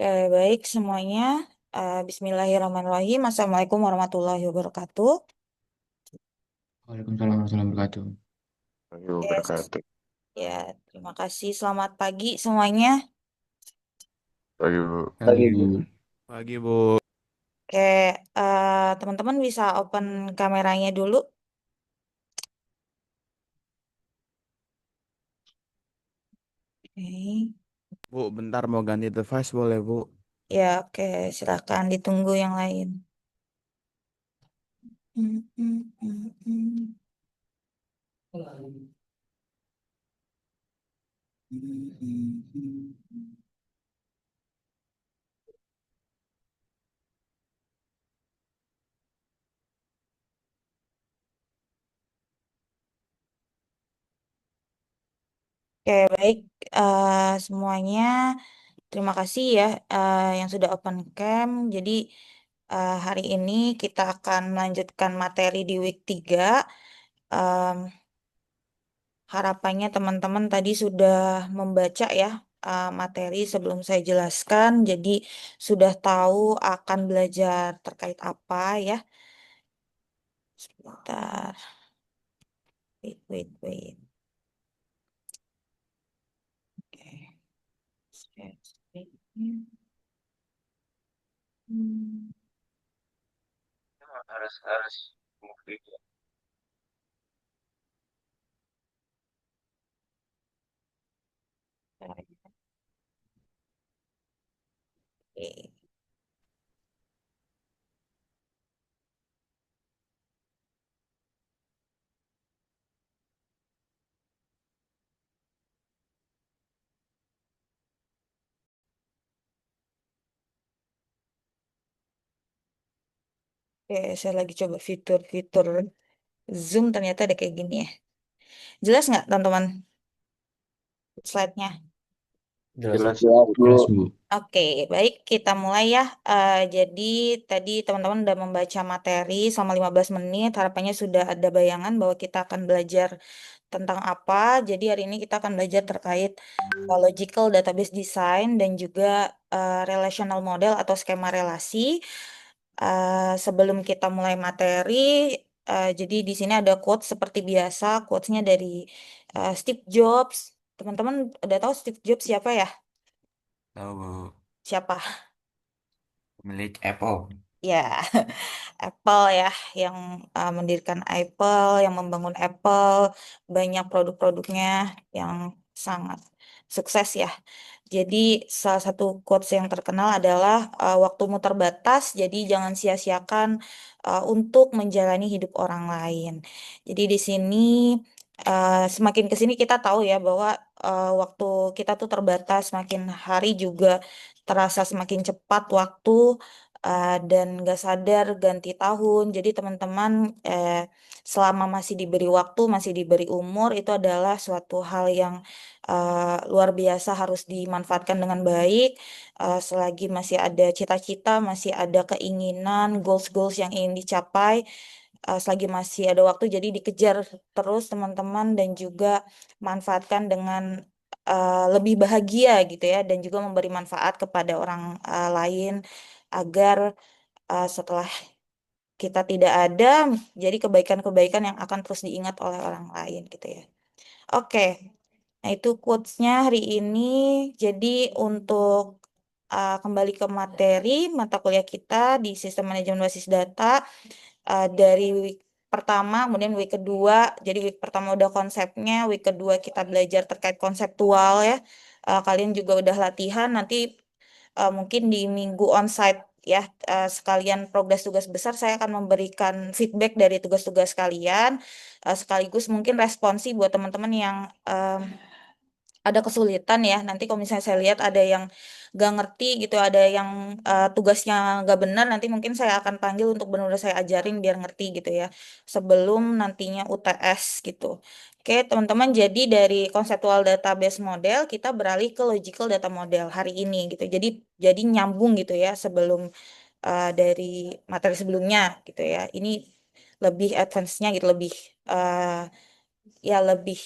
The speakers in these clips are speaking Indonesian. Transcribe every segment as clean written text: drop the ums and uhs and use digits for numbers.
Oke, baik semuanya. Bismillahirrahmanirrahim. Assalamualaikum warahmatullahi wabarakatuh. Waalaikumsalam warahmatullahi wabarakatuh. Ayo Yes. berkata. Ya, terima kasih. Selamat pagi semuanya. Ayo. Pagi, Bu. Pagi, Bu. Oke, teman-teman bisa open kameranya dulu. Oke. Bu, bentar mau ganti device boleh, Bu? Ya, oke. Silakan ditunggu yang lain. Hmm, hmm, hmm, hmm. Hmm, hmm, hmm. Oke, baik. Semuanya. Terima kasih ya yang sudah open cam. Jadi hari ini kita akan melanjutkan materi di week 3. Em, Harapannya teman-teman tadi sudah membaca ya materi sebelum saya jelaskan. Jadi sudah tahu akan belajar terkait apa ya. Sebentar. Wait, wait, wait. Oke. Share screen. Hmm. Harus move. Oke. Oke, saya lagi coba fitur-fitur Zoom ternyata ada kayak gini ya. Jelas nggak teman-teman slide-nya? Jelas, Jelas, jelas, Bu. Bu. Oke, baik kita mulai ya. Jadi tadi teman-teman udah membaca materi selama 15 menit. Harapannya sudah ada bayangan bahwa kita akan belajar tentang apa. Jadi hari ini kita akan belajar terkait logical database design dan juga relational model atau skema relasi. Sebelum kita mulai materi, jadi di sini ada quote seperti biasa, quotes-nya dari Steve Jobs. Teman-teman udah tahu Steve Jobs siapa ya? Tahu, Bu. Siapa? Pemilik Apple. Ya, Apple ya, yang mendirikan Apple, yang membangun Apple, banyak produk-produknya yang sangat sukses ya. Jadi salah satu quotes yang terkenal adalah waktumu terbatas, jadi jangan sia-siakan untuk menjalani hidup orang lain. Jadi di sini semakin ke sini kita tahu ya bahwa waktu kita tuh terbatas, makin hari juga terasa semakin cepat waktu dan gak sadar ganti tahun. Jadi teman-teman selama masih diberi waktu, masih diberi umur itu adalah suatu hal yang luar biasa harus dimanfaatkan dengan baik. Selagi masih ada cita-cita, masih ada keinginan, goals-goals yang ingin dicapai, selagi masih ada waktu, jadi dikejar terus teman-teman dan juga manfaatkan dengan lebih bahagia gitu ya, dan juga memberi manfaat kepada orang lain agar setelah kita tidak ada, jadi kebaikan-kebaikan yang akan terus diingat oleh orang lain gitu ya. Oke, nah itu quotes-nya hari ini. Jadi untuk kembali ke materi mata kuliah kita di Sistem Manajemen Basis Data, dari week pertama, kemudian week kedua. Jadi week pertama udah konsepnya, week kedua kita belajar terkait konseptual ya. Kalian juga udah latihan, nanti mungkin di minggu onsite ya, sekalian progres tugas besar saya akan memberikan feedback dari tugas-tugas kalian, sekaligus mungkin responsi buat teman-teman yang ada kesulitan ya. Nanti kalau misalnya saya lihat ada yang gak ngerti gitu, ada yang tugasnya gak benar, nanti mungkin saya akan panggil untuk benar-benar saya ajarin biar ngerti gitu ya. Sebelum nantinya UTS gitu. Oke, teman-teman, jadi dari conceptual database model kita beralih ke logical data model hari ini gitu. Jadi nyambung gitu ya sebelum dari materi sebelumnya gitu ya. Ini lebih advance-nya gitu, lebih ya lebih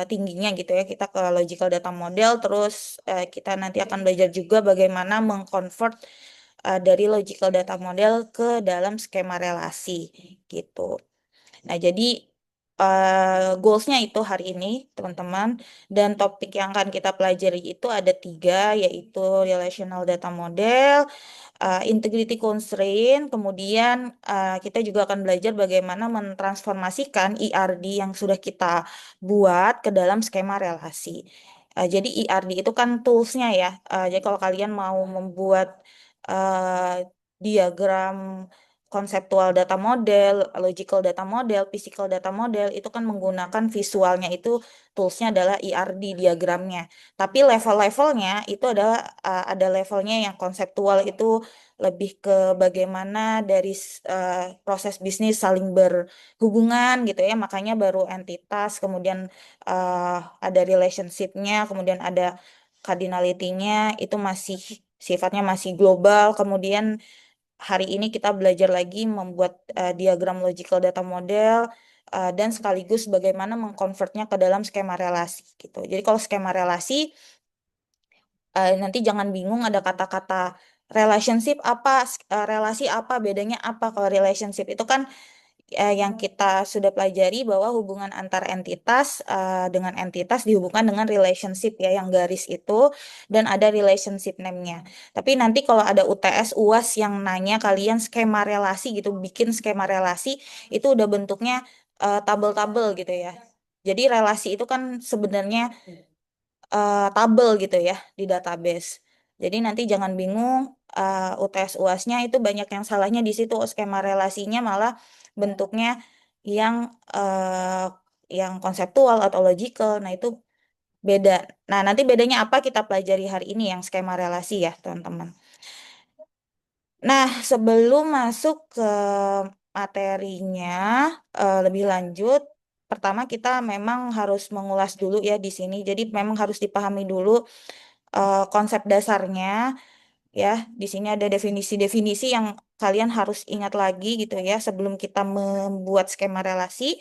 tingginya gitu ya, kita ke logical data model, terus kita nanti akan belajar juga bagaimana mengconvert dari logical data model ke dalam skema relasi gitu. Nah, jadi goalsnya itu hari ini, teman-teman, dan topik yang akan kita pelajari itu ada 3, yaitu relational data model, integrity constraint, kemudian kita juga akan belajar bagaimana mentransformasikan ERD yang sudah kita buat ke dalam skema relasi. Jadi ERD itu kan toolsnya ya. Jadi kalau kalian mau membuat diagram konseptual data model, logical data model, physical data model, itu kan menggunakan visualnya itu toolsnya adalah ERD diagramnya. Tapi level-levelnya itu adalah ada levelnya yang konseptual itu lebih ke bagaimana dari proses bisnis saling berhubungan gitu ya. Makanya baru entitas, kemudian ada relationship-nya, kemudian ada cardinality-nya, itu masih sifatnya masih global. Kemudian hari ini kita belajar lagi membuat diagram logical data model dan sekaligus bagaimana mengkonvertnya ke dalam skema relasi gitu. Jadi kalau skema relasi nanti jangan bingung ada kata-kata relationship apa, relasi apa, bedanya apa. Kalau relationship itu kan yang kita sudah pelajari bahwa hubungan antar entitas dengan entitas dihubungkan dengan relationship ya yang garis itu, dan ada relationship name-nya. Tapi nanti kalau ada UTS UAS yang nanya kalian skema relasi gitu, bikin skema relasi itu udah bentuknya tabel-tabel gitu ya. Jadi relasi itu kan sebenarnya tabel gitu ya di database. Jadi nanti jangan bingung UTS UASnya itu banyak yang salahnya di situ. Skema relasinya malah bentuknya yang eh, yang konseptual atau logical. Nah, itu beda. Nah, nanti bedanya apa kita pelajari hari ini yang skema relasi ya, teman-teman. Nah, sebelum masuk ke materinya lebih lanjut, pertama kita memang harus mengulas dulu ya di sini. Jadi memang harus dipahami dulu konsep dasarnya ya. Di sini ada definisi-definisi yang kalian harus ingat lagi gitu ya sebelum kita membuat skema relasi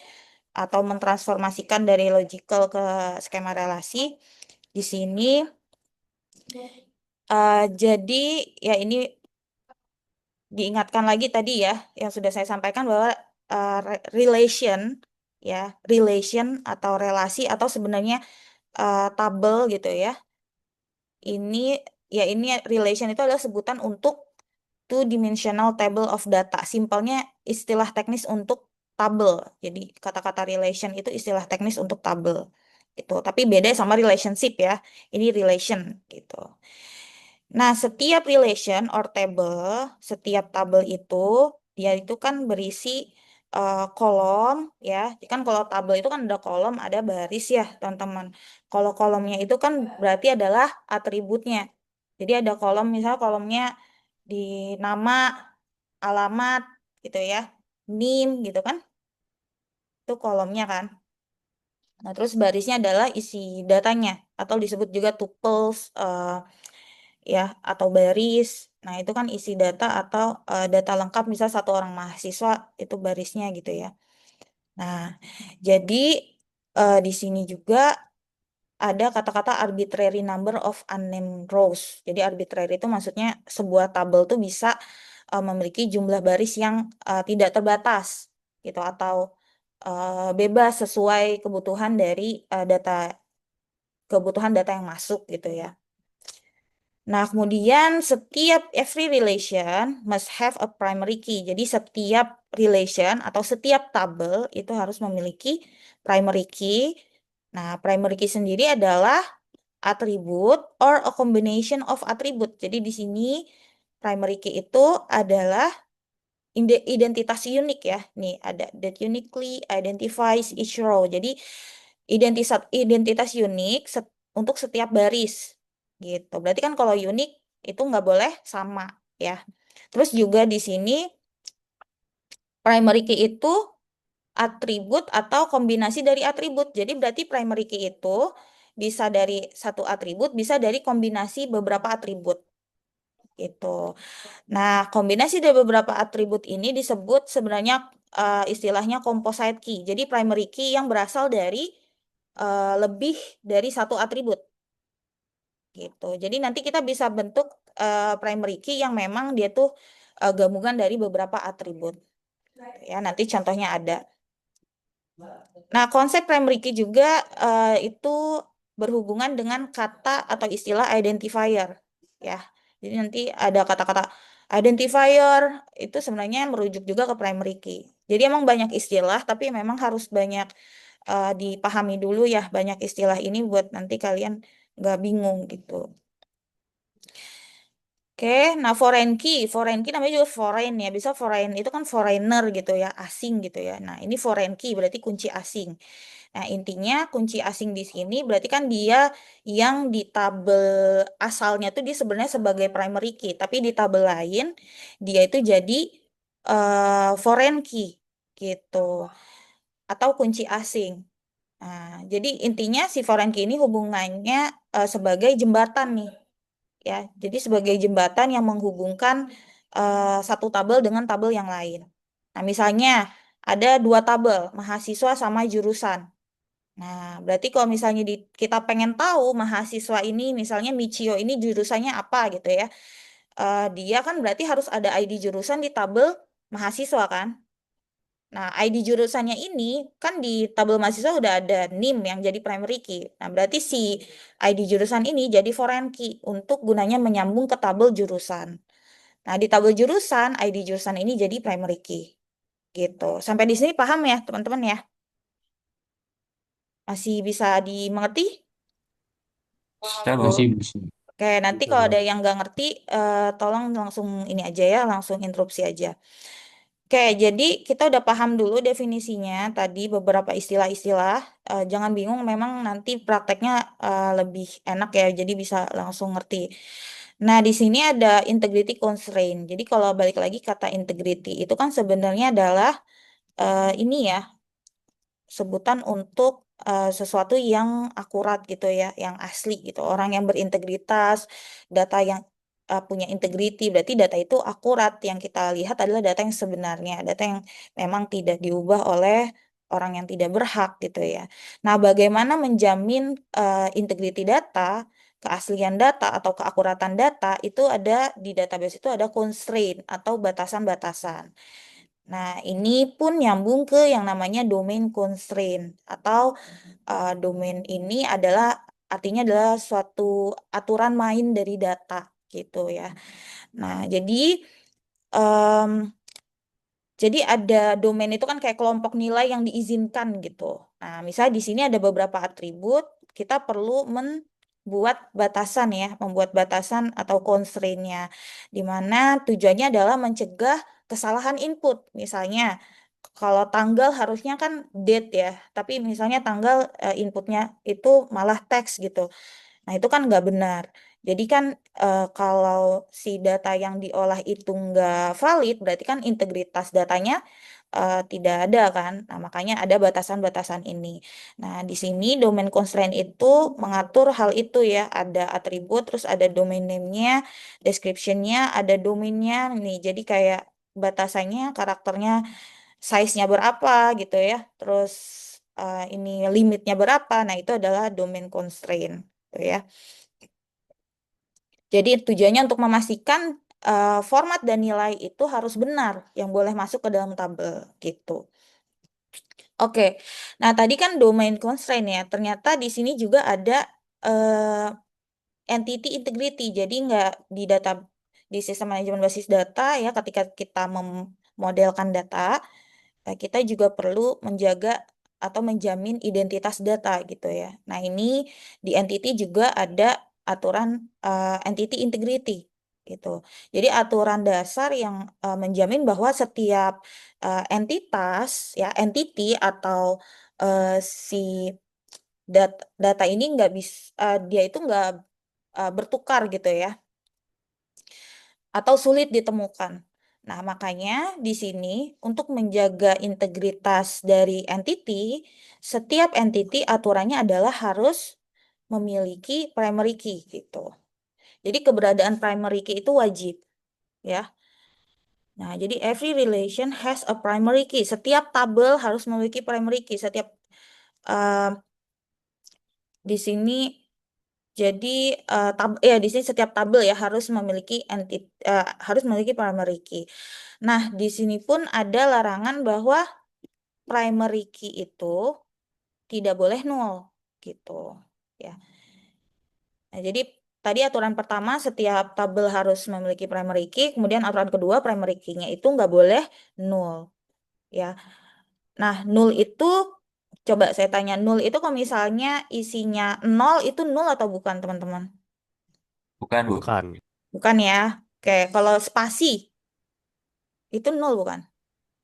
atau mentransformasikan dari logical ke skema relasi. Di sini jadi ya ini diingatkan lagi tadi ya yang sudah saya sampaikan bahwa relation ya, relation atau relasi atau sebenarnya tabel gitu ya. Ini ini relation itu adalah sebutan untuk two dimensional table of data. Simpelnya istilah teknis untuk tabel. Jadi kata-kata relation itu istilah teknis untuk tabel. Gitu. Tapi beda sama relationship ya. Ini relation gitu. Nah, setiap relation or table, setiap tabel itu dia itu kan berisi kolom ya. Kan kalau tabel itu kan ada kolom, ada baris ya, teman-teman. Kalau kolomnya itu kan berarti adalah atributnya. Jadi ada kolom, misal kolomnya di nama, alamat gitu ya, NIM gitu kan. Itu kolomnya kan. Nah, terus barisnya adalah isi datanya atau disebut juga tuples ya atau baris. Nah, itu kan isi data atau data lengkap misal satu orang mahasiswa itu barisnya gitu ya. Nah, jadi di sini juga ada kata-kata arbitrary number of unnamed rows. Jadi arbitrary itu maksudnya sebuah tabel tuh bisa memiliki jumlah baris yang tidak terbatas gitu atau bebas sesuai kebutuhan data yang masuk gitu ya. Nah, kemudian setiap every relation must have a primary key. Jadi setiap relation atau setiap tabel itu harus memiliki primary key. Nah, primary key sendiri adalah atribut or a combination of attribute. Jadi di sini primary key itu adalah identitas unik ya. Nih ada that uniquely identifies each row. Jadi identitas identitas unik untuk setiap baris gitu. Berarti kan kalau unik itu nggak boleh sama ya. Terus juga di sini primary key itu atribut atau kombinasi dari atribut. Jadi berarti primary key itu bisa dari satu atribut, bisa dari kombinasi beberapa atribut gitu. Nah, kombinasi dari beberapa atribut ini disebut sebenarnya istilahnya composite key. Jadi primary key yang berasal dari lebih dari satu atribut gitu. Jadi nanti kita bisa bentuk primary key yang memang dia tuh gabungan dari beberapa atribut. Ya, nanti contohnya ada. Nah, konsep primary key juga itu berhubungan dengan kata atau istilah identifier, ya. Jadi nanti ada kata-kata identifier itu sebenarnya merujuk juga ke primary key. Jadi emang banyak istilah, tapi memang harus banyak dipahami dulu ya banyak istilah ini buat nanti kalian nggak bingung gitu. Oke, nah foreign key namanya juga foreign ya, bisa foreign itu kan foreigner gitu ya, asing gitu ya. Nah ini foreign key berarti kunci asing. Nah intinya kunci asing di sini berarti kan dia yang di tabel asalnya tuh dia sebenarnya sebagai primary key, tapi di tabel lain dia itu jadi foreign key gitu, atau kunci asing. Nah, jadi intinya si foreign key ini hubungannya sebagai jembatan nih ya. Jadi sebagai jembatan yang menghubungkan satu tabel dengan tabel yang lain. Nah, misalnya ada dua tabel, mahasiswa sama jurusan. Nah, berarti kalau misalnya kita pengen tahu mahasiswa ini, misalnya Michio ini jurusannya apa gitu ya. Dia kan berarti harus ada ID jurusan di tabel mahasiswa kan. Nah, ID jurusannya ini kan di tabel mahasiswa udah ada NIM yang jadi primary key. Nah, berarti si ID jurusan ini jadi foreign key untuk gunanya menyambung ke tabel jurusan. Nah, di tabel jurusan, ID jurusan ini jadi primary key. Gitu. Sampai di sini paham ya, teman-teman ya? Masih bisa dimengerti? Bisa, Bu. Oke, nanti kalau ada yang nggak ngerti, tolong langsung ini aja ya, langsung interupsi aja. Oke, jadi kita udah paham dulu definisinya tadi beberapa istilah-istilah. Jangan bingung, memang nanti prakteknya lebih enak ya, jadi bisa langsung ngerti. Nah, di sini ada integrity constraint. Jadi kalau balik lagi kata integrity itu kan sebenarnya adalah ini ya, sebutan untuk sesuatu yang akurat gitu ya, yang asli gitu. Orang yang berintegritas, data yang punya integriti, berarti data itu akurat. Yang kita lihat adalah data yang sebenarnya, data yang memang tidak diubah oleh orang yang tidak berhak gitu ya. Nah, bagaimana menjamin integriti data, keaslian data atau keakuratan data itu ada di database itu ada constraint atau batasan-batasan. Nah, ini pun nyambung ke yang namanya domain constraint atau domain ini adalah artinya adalah suatu aturan main dari data gitu ya. Nah, em, jadi ada domain itu kan kayak kelompok nilai yang diizinkan gitu. Nah, misalnya di sini ada beberapa atribut, kita perlu membuat batasan ya, membuat batasan atau constraint-nya, di mana tujuannya adalah mencegah kesalahan input. Misalnya, kalau tanggal harusnya kan date ya, tapi misalnya tanggal inputnya itu malah teks gitu. Nah, itu kan nggak benar. Jadi kan kalau si data yang diolah itu nggak valid, berarti kan integritas datanya tidak ada kan. Nah, makanya ada batasan-batasan ini. Nah, di sini domain constraint itu mengatur hal itu ya. Ada atribut, terus ada domain name-nya, description-nya, ada domainnya nih. Jadi kayak batasannya, karakternya, size-nya berapa gitu ya. Terus ini limitnya berapa. Nah, itu adalah domain constraint gitu ya. Jadi tujuannya untuk memastikan format dan nilai itu harus benar yang boleh masuk ke dalam tabel gitu. Oke, nah tadi kan domain constraint ya. Ternyata di sini juga ada eh, entity integrity. Jadi nggak di data di sistem manajemen basis data ya. Ketika kita memodelkan data, kita juga perlu menjaga atau menjamin identitas data gitu ya. Nah, ini di entity juga ada aturan entity integrity gitu. Jadi aturan dasar yang menjamin bahwa setiap entitas ya entity atau si data ini nggak bisa dia itu nggak bertukar gitu ya atau sulit ditemukan. Nah, makanya di sini untuk menjaga integritas dari entity, setiap entity aturannya adalah harus memiliki primary key gitu. Jadi keberadaan primary key itu wajib ya. Nah, jadi every relation has a primary key. Setiap tabel harus memiliki primary key. Setiap eh, di sini jadi di sini setiap tabel ya harus memiliki primary key. Nah, di sini pun ada larangan bahwa primary key itu tidak boleh nol gitu ya. Nah, jadi tadi aturan pertama setiap tabel harus memiliki primary key, kemudian aturan kedua primary key-nya itu nggak boleh nol ya. Nah, nol itu coba saya tanya, nol itu kalau misalnya isinya nol itu nol atau bukan, teman-teman? Bukan, Bu. Bukan. Bukan ya. Oke, kalau spasi itu nol bukan?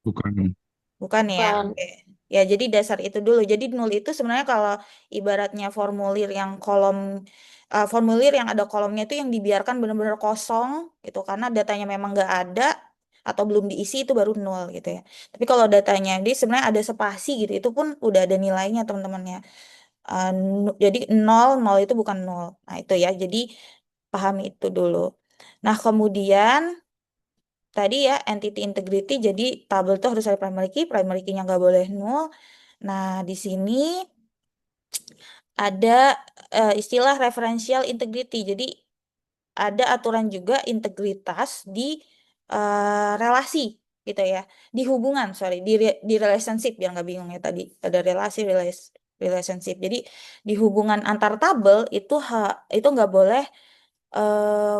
Bukan. Bukan ya. Bukan. Oke. Ya, jadi dasar itu dulu. Jadi nol itu sebenarnya kalau ibaratnya formulir yang ada kolomnya itu yang dibiarkan benar-benar kosong gitu karena datanya memang nggak ada atau belum diisi itu baru nol gitu ya. Tapi kalau datanya dia sebenarnya ada spasi gitu itu pun udah ada nilainya teman-teman ya. Jadi nol nol itu bukan nol. Nah, itu ya. Jadi pahami itu dulu. Nah, kemudian tadi ya entity integrity jadi tabel itu harus ada primary key-nya nggak boleh nol. Nah, di sini ada istilah referential integrity. Jadi ada aturan juga integritas di relasi gitu ya. Di hubungan, sorry, di relationship biar nggak bingung ya tadi. Ada relationship. Jadi di hubungan antar tabel itu nggak boleh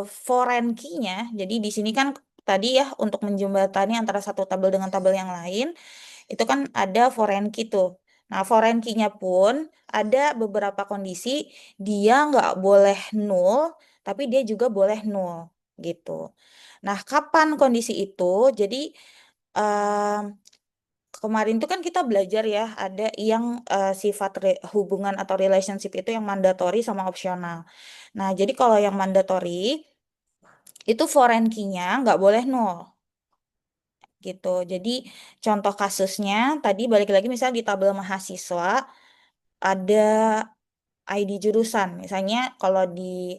foreign key-nya. Jadi di sini kan tadi ya untuk menjembatani antara satu tabel dengan tabel yang lain itu kan ada foreign key tuh. Nah, foreign key-nya pun ada beberapa kondisi dia nggak boleh nol, tapi dia juga boleh nol gitu. Nah, kapan kondisi itu? Jadi em, kemarin tuh kan kita belajar ya ada yang sifat hubungan atau relationship itu yang mandatory sama opsional. Nah, jadi kalau yang mandatory itu foreign key-nya nggak boleh nol gitu. Jadi contoh kasusnya tadi balik lagi misalnya di tabel mahasiswa ada ID jurusan. Misalnya kalau di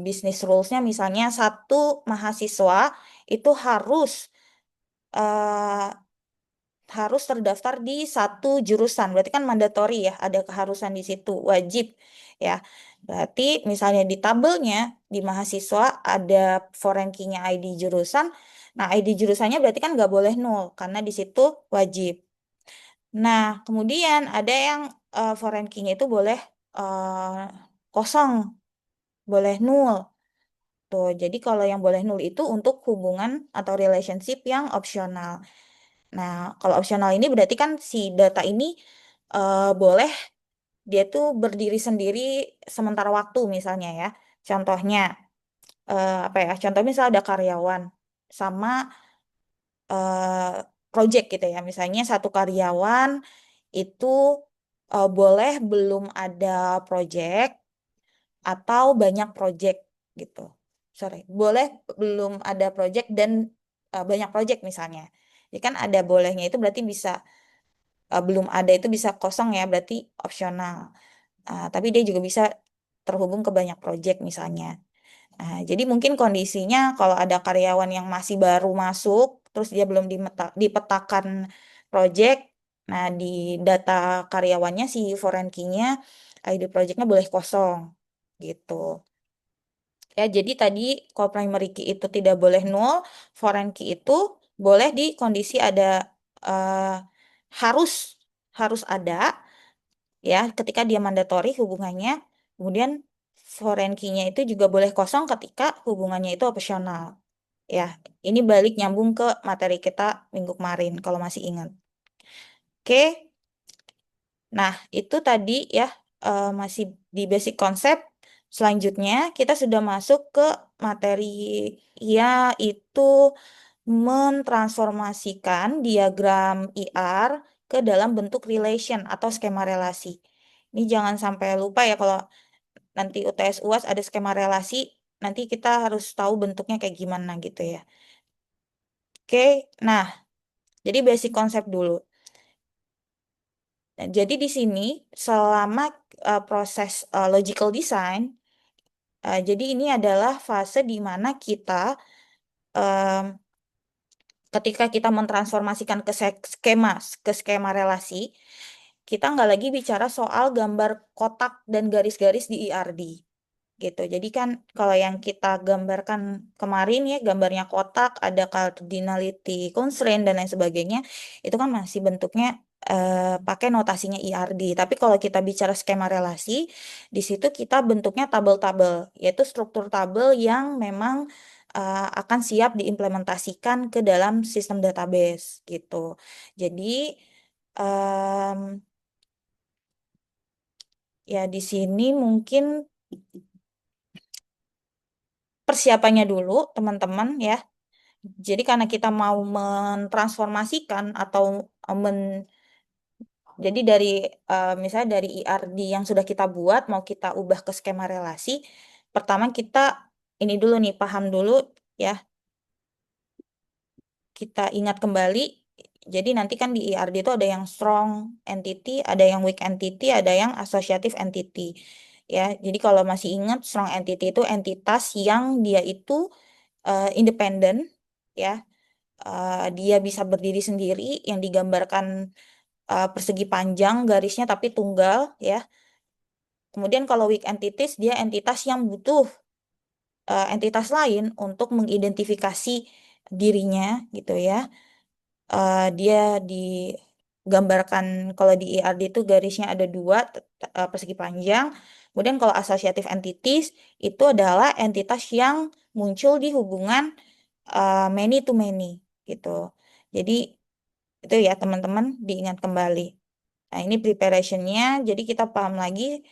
business rules-nya misalnya satu mahasiswa itu eh, harus terdaftar di satu jurusan. Berarti kan mandatori ya, ada keharusan di situ, wajib ya. Berarti misalnya di tabelnya di mahasiswa ada foreign key-nya ID jurusan. Nah, ID jurusannya berarti kan nggak boleh nol karena di situ wajib. Nah, kemudian ada yang foreign key-nya itu boleh kosong, boleh nol. Tuh, jadi kalau yang boleh nol itu untuk hubungan atau relationship yang opsional. Nah, kalau opsional ini berarti kan si data ini boleh dia tuh berdiri sendiri sementara waktu misalnya ya. Contohnya apa ya? Contoh misal ada karyawan sama eh, project gitu ya. Misalnya satu karyawan itu boleh belum ada project atau banyak project gitu. Sorry, boleh belum ada project dan banyak project misalnya. Jadi kan ada bolehnya itu berarti bisa belum ada itu bisa kosong ya, berarti opsional. Tapi dia juga bisa terhubung ke banyak project misalnya. Jadi mungkin kondisinya kalau ada karyawan yang masih baru masuk, terus dia belum dipetakan project, nah di data karyawannya si foreign key-nya, ID project-nya boleh kosong gitu. Ya, jadi tadi kalau primary key itu tidak boleh nol, foreign key itu boleh di kondisi ada eh, harus harus ada ya ketika dia mandatori hubungannya. Kemudian foreign key-nya itu juga boleh kosong ketika hubungannya itu opsional. Ya, ini balik nyambung ke materi kita minggu kemarin kalau masih ingat. Oke. Nah, itu tadi ya masih di basic konsep. Selanjutnya kita sudah masuk ke materi yaitu mentransformasikan diagram IR ke dalam bentuk relation atau skema relasi. Ini jangan sampai lupa ya kalau nanti UTS UAS ada skema relasi, nanti kita harus tahu bentuknya kayak gimana gitu ya. Oke, nah jadi basic konsep dulu. Nah, jadi di sini selama proses logical design, jadi ini adalah fase di mana kita em, ketika kita mentransformasikan ke skema relasi, kita nggak lagi bicara soal gambar kotak dan garis-garis di ERD gitu. Jadi kan kalau yang kita gambarkan kemarin ya gambarnya kotak, ada cardinality constraint dan lain sebagainya, itu kan masih bentuknya pakai notasinya ERD. Tapi kalau kita bicara skema relasi, di situ kita bentuknya tabel-tabel, yaitu struktur tabel yang memang akan siap diimplementasikan ke dalam sistem database gitu. Jadi em, ya di sini mungkin persiapannya dulu teman-teman ya. Jadi karena kita mau mentransformasikan atau jadi dari misalnya dari ERD yang sudah kita buat mau kita ubah ke skema relasi, pertama kita ini dulu nih paham dulu ya, kita ingat kembali. Jadi nanti kan di ERD itu ada yang strong entity, ada yang weak entity, ada yang associative entity. Ya, jadi kalau masih ingat strong entity itu entitas yang dia itu independen ya. Dia bisa berdiri sendiri yang digambarkan persegi panjang garisnya tapi tunggal ya. Kemudian kalau weak entities dia entitas yang butuh entitas lain untuk mengidentifikasi dirinya gitu ya. Dia digambarkan kalau di ERD itu garisnya ada dua persegi panjang. Kemudian kalau associative entities itu adalah entitas yang muncul di hubungan many to many gitu. Jadi itu ya teman-teman diingat kembali. Nah ini preparationnya, jadi kita paham lagi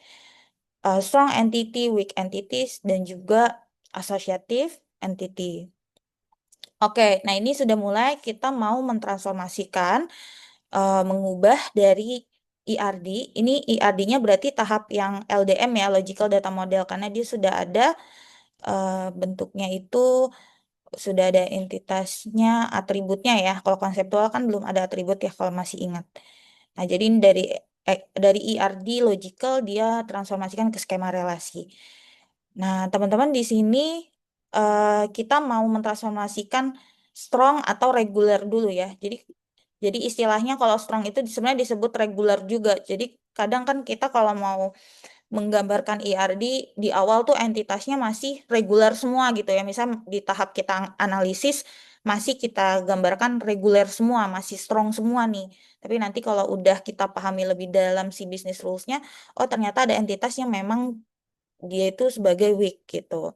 strong entity, weak entities, dan juga associative entity. Oke, nah ini sudah mulai kita mau mentransformasikan, mengubah dari ERD. Ini ERD-nya berarti tahap yang LDM ya, Logical Data Model, karena dia sudah ada bentuknya itu sudah ada entitasnya, atributnya ya. Kalau konseptual kan belum ada atribut ya kalau masih ingat. Nah, jadi ini dari ERD logical dia transformasikan ke skema relasi. Nah, teman-teman di sini kita mau mentransformasikan strong atau reguler dulu ya. Jadi istilahnya kalau strong itu sebenarnya disebut reguler juga. Jadi kadang kan kita kalau mau menggambarkan ERD di awal tuh entitasnya masih reguler semua gitu ya. Misal di tahap kita analisis masih kita gambarkan reguler semua, masih strong semua nih. Tapi nanti kalau udah kita pahami lebih dalam si business rules-nya, oh ternyata ada entitas yang memang dia itu sebagai weak gitu.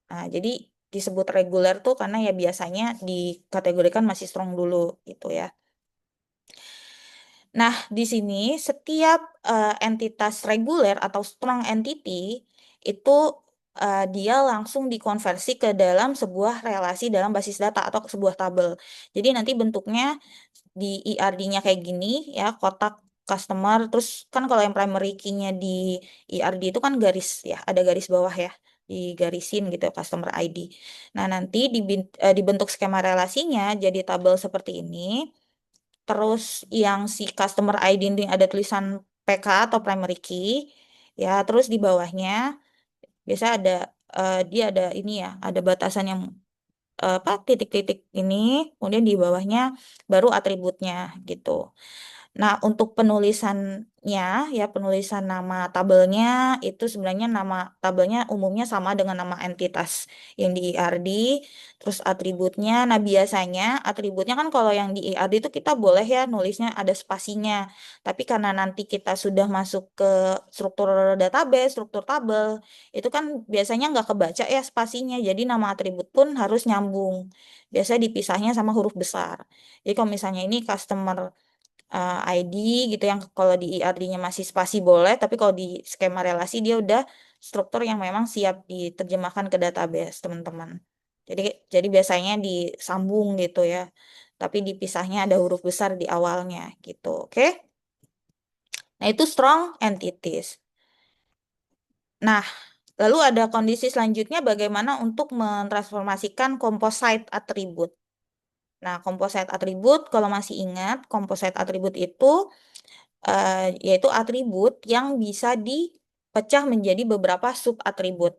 Nah, jadi disebut reguler tuh karena ya biasanya dikategorikan masih strong dulu gitu ya. Nah, di sini setiap entitas reguler atau strong entity itu dia langsung dikonversi ke dalam sebuah relasi dalam basis data atau ke sebuah tabel. Jadi nanti bentuknya di ERD-nya kayak gini ya, kotak customer. Terus kan kalau yang primary key-nya di ERD itu kan garis ya, ada garis bawah ya, digarisin gitu customer ID. Nah, nanti dibentuk skema relasinya jadi tabel seperti ini. Terus yang si customer ID ini ada tulisan PK atau primary key. Ya, terus di bawahnya biasa ada dia ada ini ya, ada batasan yang apa titik-titik ini, kemudian di bawahnya baru atributnya gitu. Nah, untuk penulisannya, ya penulisan nama tabelnya itu sebenarnya nama tabelnya umumnya sama dengan nama entitas yang di ERD, terus atributnya. Nah, biasanya atributnya kan kalau yang di ERD itu kita boleh ya nulisnya ada spasinya. Tapi karena nanti kita sudah masuk ke struktur database, struktur tabel, itu kan biasanya nggak kebaca ya spasinya. Jadi nama atribut pun harus nyambung. Biasa dipisahnya sama huruf besar. Jadi kalau misalnya ini customer ID gitu yang kalau di ERD-nya masih spasi boleh, tapi kalau di skema relasi dia udah struktur yang memang siap diterjemahkan ke database, teman-teman. Jadi jadi biasanya disambung gitu ya. Tapi dipisahnya ada huruf besar di awalnya gitu. Oke? Nah, itu strong entities. Nah, lalu ada kondisi selanjutnya bagaimana untuk mentransformasikan composite attribute. Nah, composite attribute kalau masih ingat, composite attribute itu yaitu atribut yang bisa dipecah menjadi beberapa sub atribut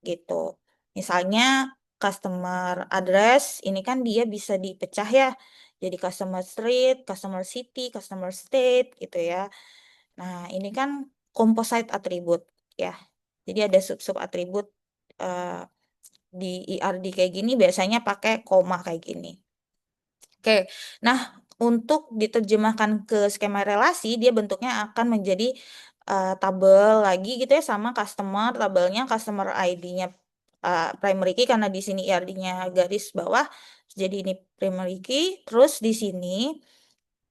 gitu. Misalnya customer address ini kan dia bisa dipecah ya. Jadi customer street, customer city, customer state gitu ya. Nah, ini kan composite atribut ya. Jadi ada sub-sub atribut eh, di IRD kayak gini biasanya pakai koma kayak gini. Oke, nah untuk diterjemahkan ke skema relasi, dia bentuknya akan menjadi tabel lagi gitu ya sama customer, tabelnya customer ID-nya primary key karena di sini IRD-nya garis bawah, jadi ini primary key. Terus di sini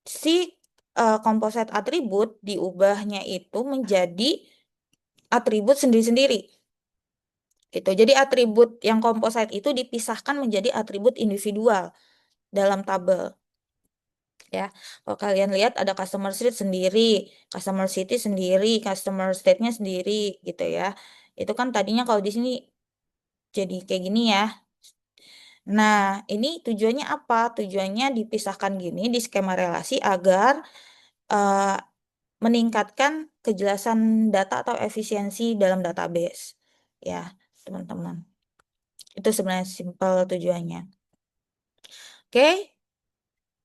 si composite atribut diubahnya itu menjadi atribut sendiri-sendiri. Gitu. Jadi atribut yang composite itu dipisahkan menjadi atribut individual dalam tabel. Ya, kalau kalian lihat ada customer street sendiri, customer city sendiri, customer state-nya sendiri gitu ya. Itu kan tadinya kalau di sini jadi kayak gini ya. Nah, ini tujuannya apa? Tujuannya dipisahkan gini di skema relasi agar eh, meningkatkan kejelasan data atau efisiensi dalam database. Ya, teman-teman. Itu sebenarnya simpel tujuannya. Oke,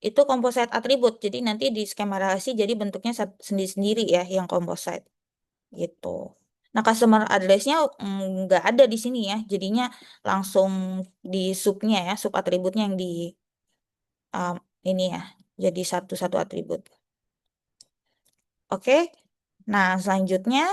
itu composite atribut. Jadi nanti di skema relasi jadi bentuknya sendiri-sendiri ya yang composite gitu. Nah, customer address-nya nggak ada di sini ya. Jadinya langsung di subnya ya, sub atributnya yang di um, ini ya. Jadi satu-satu atribut. Oke. Nah, selanjutnya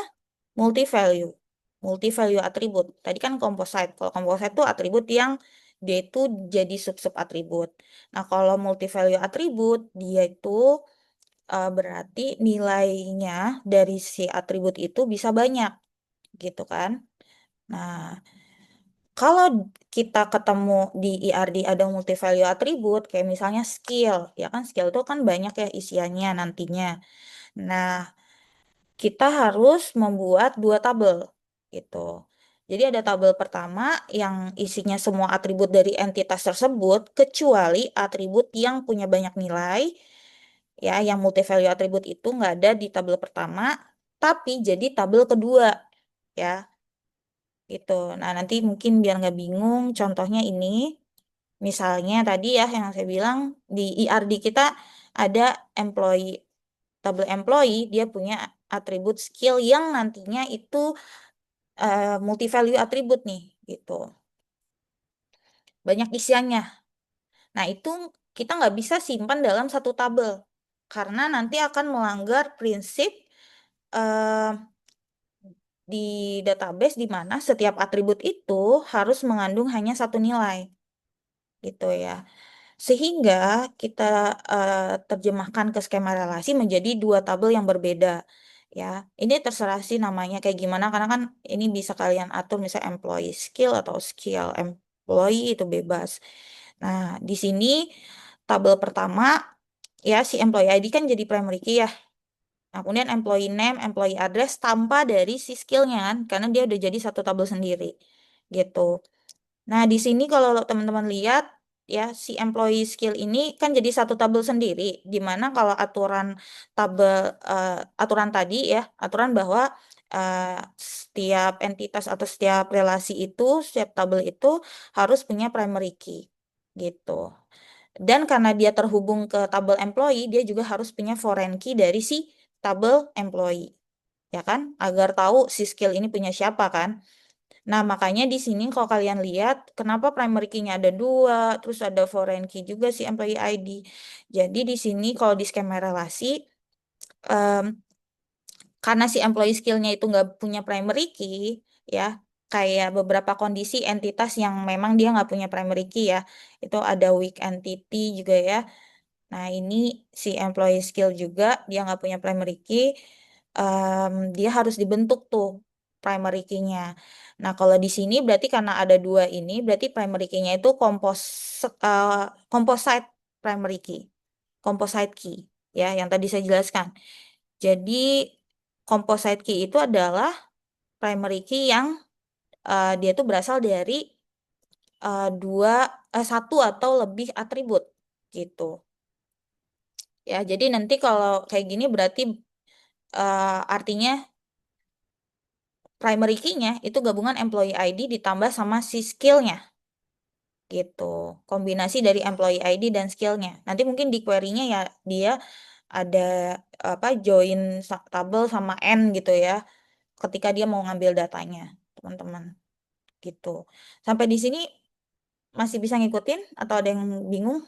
multi value. Multi value atribut. Tadi kan composite. Kalau composite itu atribut yang dia itu jadi sub-sub atribut. Nah, kalau multi value atribut dia itu berarti nilainya dari si atribut itu bisa banyak gitu kan. Nah, kalau kita ketemu di IRD ada multi value atribut kayak misalnya skill, ya kan skill itu kan banyak ya isiannya nantinya. Nah, kita harus membuat dua tabel gitu. Jadi ada tabel pertama yang isinya semua atribut dari entitas tersebut kecuali atribut yang punya banyak nilai ya yang multi value atribut itu nggak ada di tabel pertama tapi jadi tabel kedua ya gitu. Nah nanti mungkin biar nggak bingung contohnya ini misalnya tadi ya yang saya bilang di IRD kita ada employee tabel employee dia punya atribut skill yang nantinya itu multi value atribut nih gitu banyak isiannya. Nah itu kita nggak bisa simpan dalam satu tabel karena nanti akan melanggar prinsip eh, di database di mana setiap atribut itu harus mengandung hanya satu nilai gitu ya. Sehingga kita terjemahkan ke skema relasi menjadi dua tabel yang berbeda ya. Ini terserah sih namanya kayak gimana karena kan ini bisa kalian atur misalnya employee skill atau skill employee itu bebas. Nah, di sini tabel pertama ya si employee ID kan jadi primary key ya. Nah, kemudian employee name, employee address tanpa dari si skillnya kan, karena dia udah jadi satu tabel sendiri, gitu. Nah, di sini kalau teman-teman lihat, ya si employee skill ini kan jadi satu tabel sendiri, di mana kalau aturan tabel, aturan tadi ya, aturan bahwa setiap entitas atau setiap relasi itu, setiap tabel itu harus punya primary key, gitu. Dan karena dia terhubung ke tabel employee, dia juga harus punya foreign key dari si tabel employee, ya kan? Agar tahu si skill ini punya siapa kan? Nah, makanya di sini kalau kalian lihat, kenapa primary key-nya ada dua, terus ada foreign key juga si employee ID. Jadi di sini kalau di skema relasi, em, karena si employee skill-nya itu nggak punya primary key, ya, kayak beberapa kondisi entitas yang memang dia nggak punya primary key ya, itu ada weak entity juga ya. Nah, ini si employee skill juga, dia nggak punya primary key, dia harus dibentuk tuh primary key-nya. Nah, kalau di sini berarti karena ada dua ini, berarti primary key-nya itu composite primary key, composite key, ya, yang tadi saya jelaskan. Jadi, composite key itu adalah primary key yang dia tuh berasal dari satu atau lebih atribut, gitu. Ya, jadi nanti kalau kayak gini berarti artinya primary key-nya itu gabungan employee ID ditambah sama si skill-nya gitu. Kombinasi dari employee ID dan skillnya. Nanti mungkin di query-nya ya dia ada apa join tabel sama N gitu ya ketika dia mau ngambil datanya, teman-teman. Gitu. Sampai di sini masih bisa ngikutin atau ada yang bingung?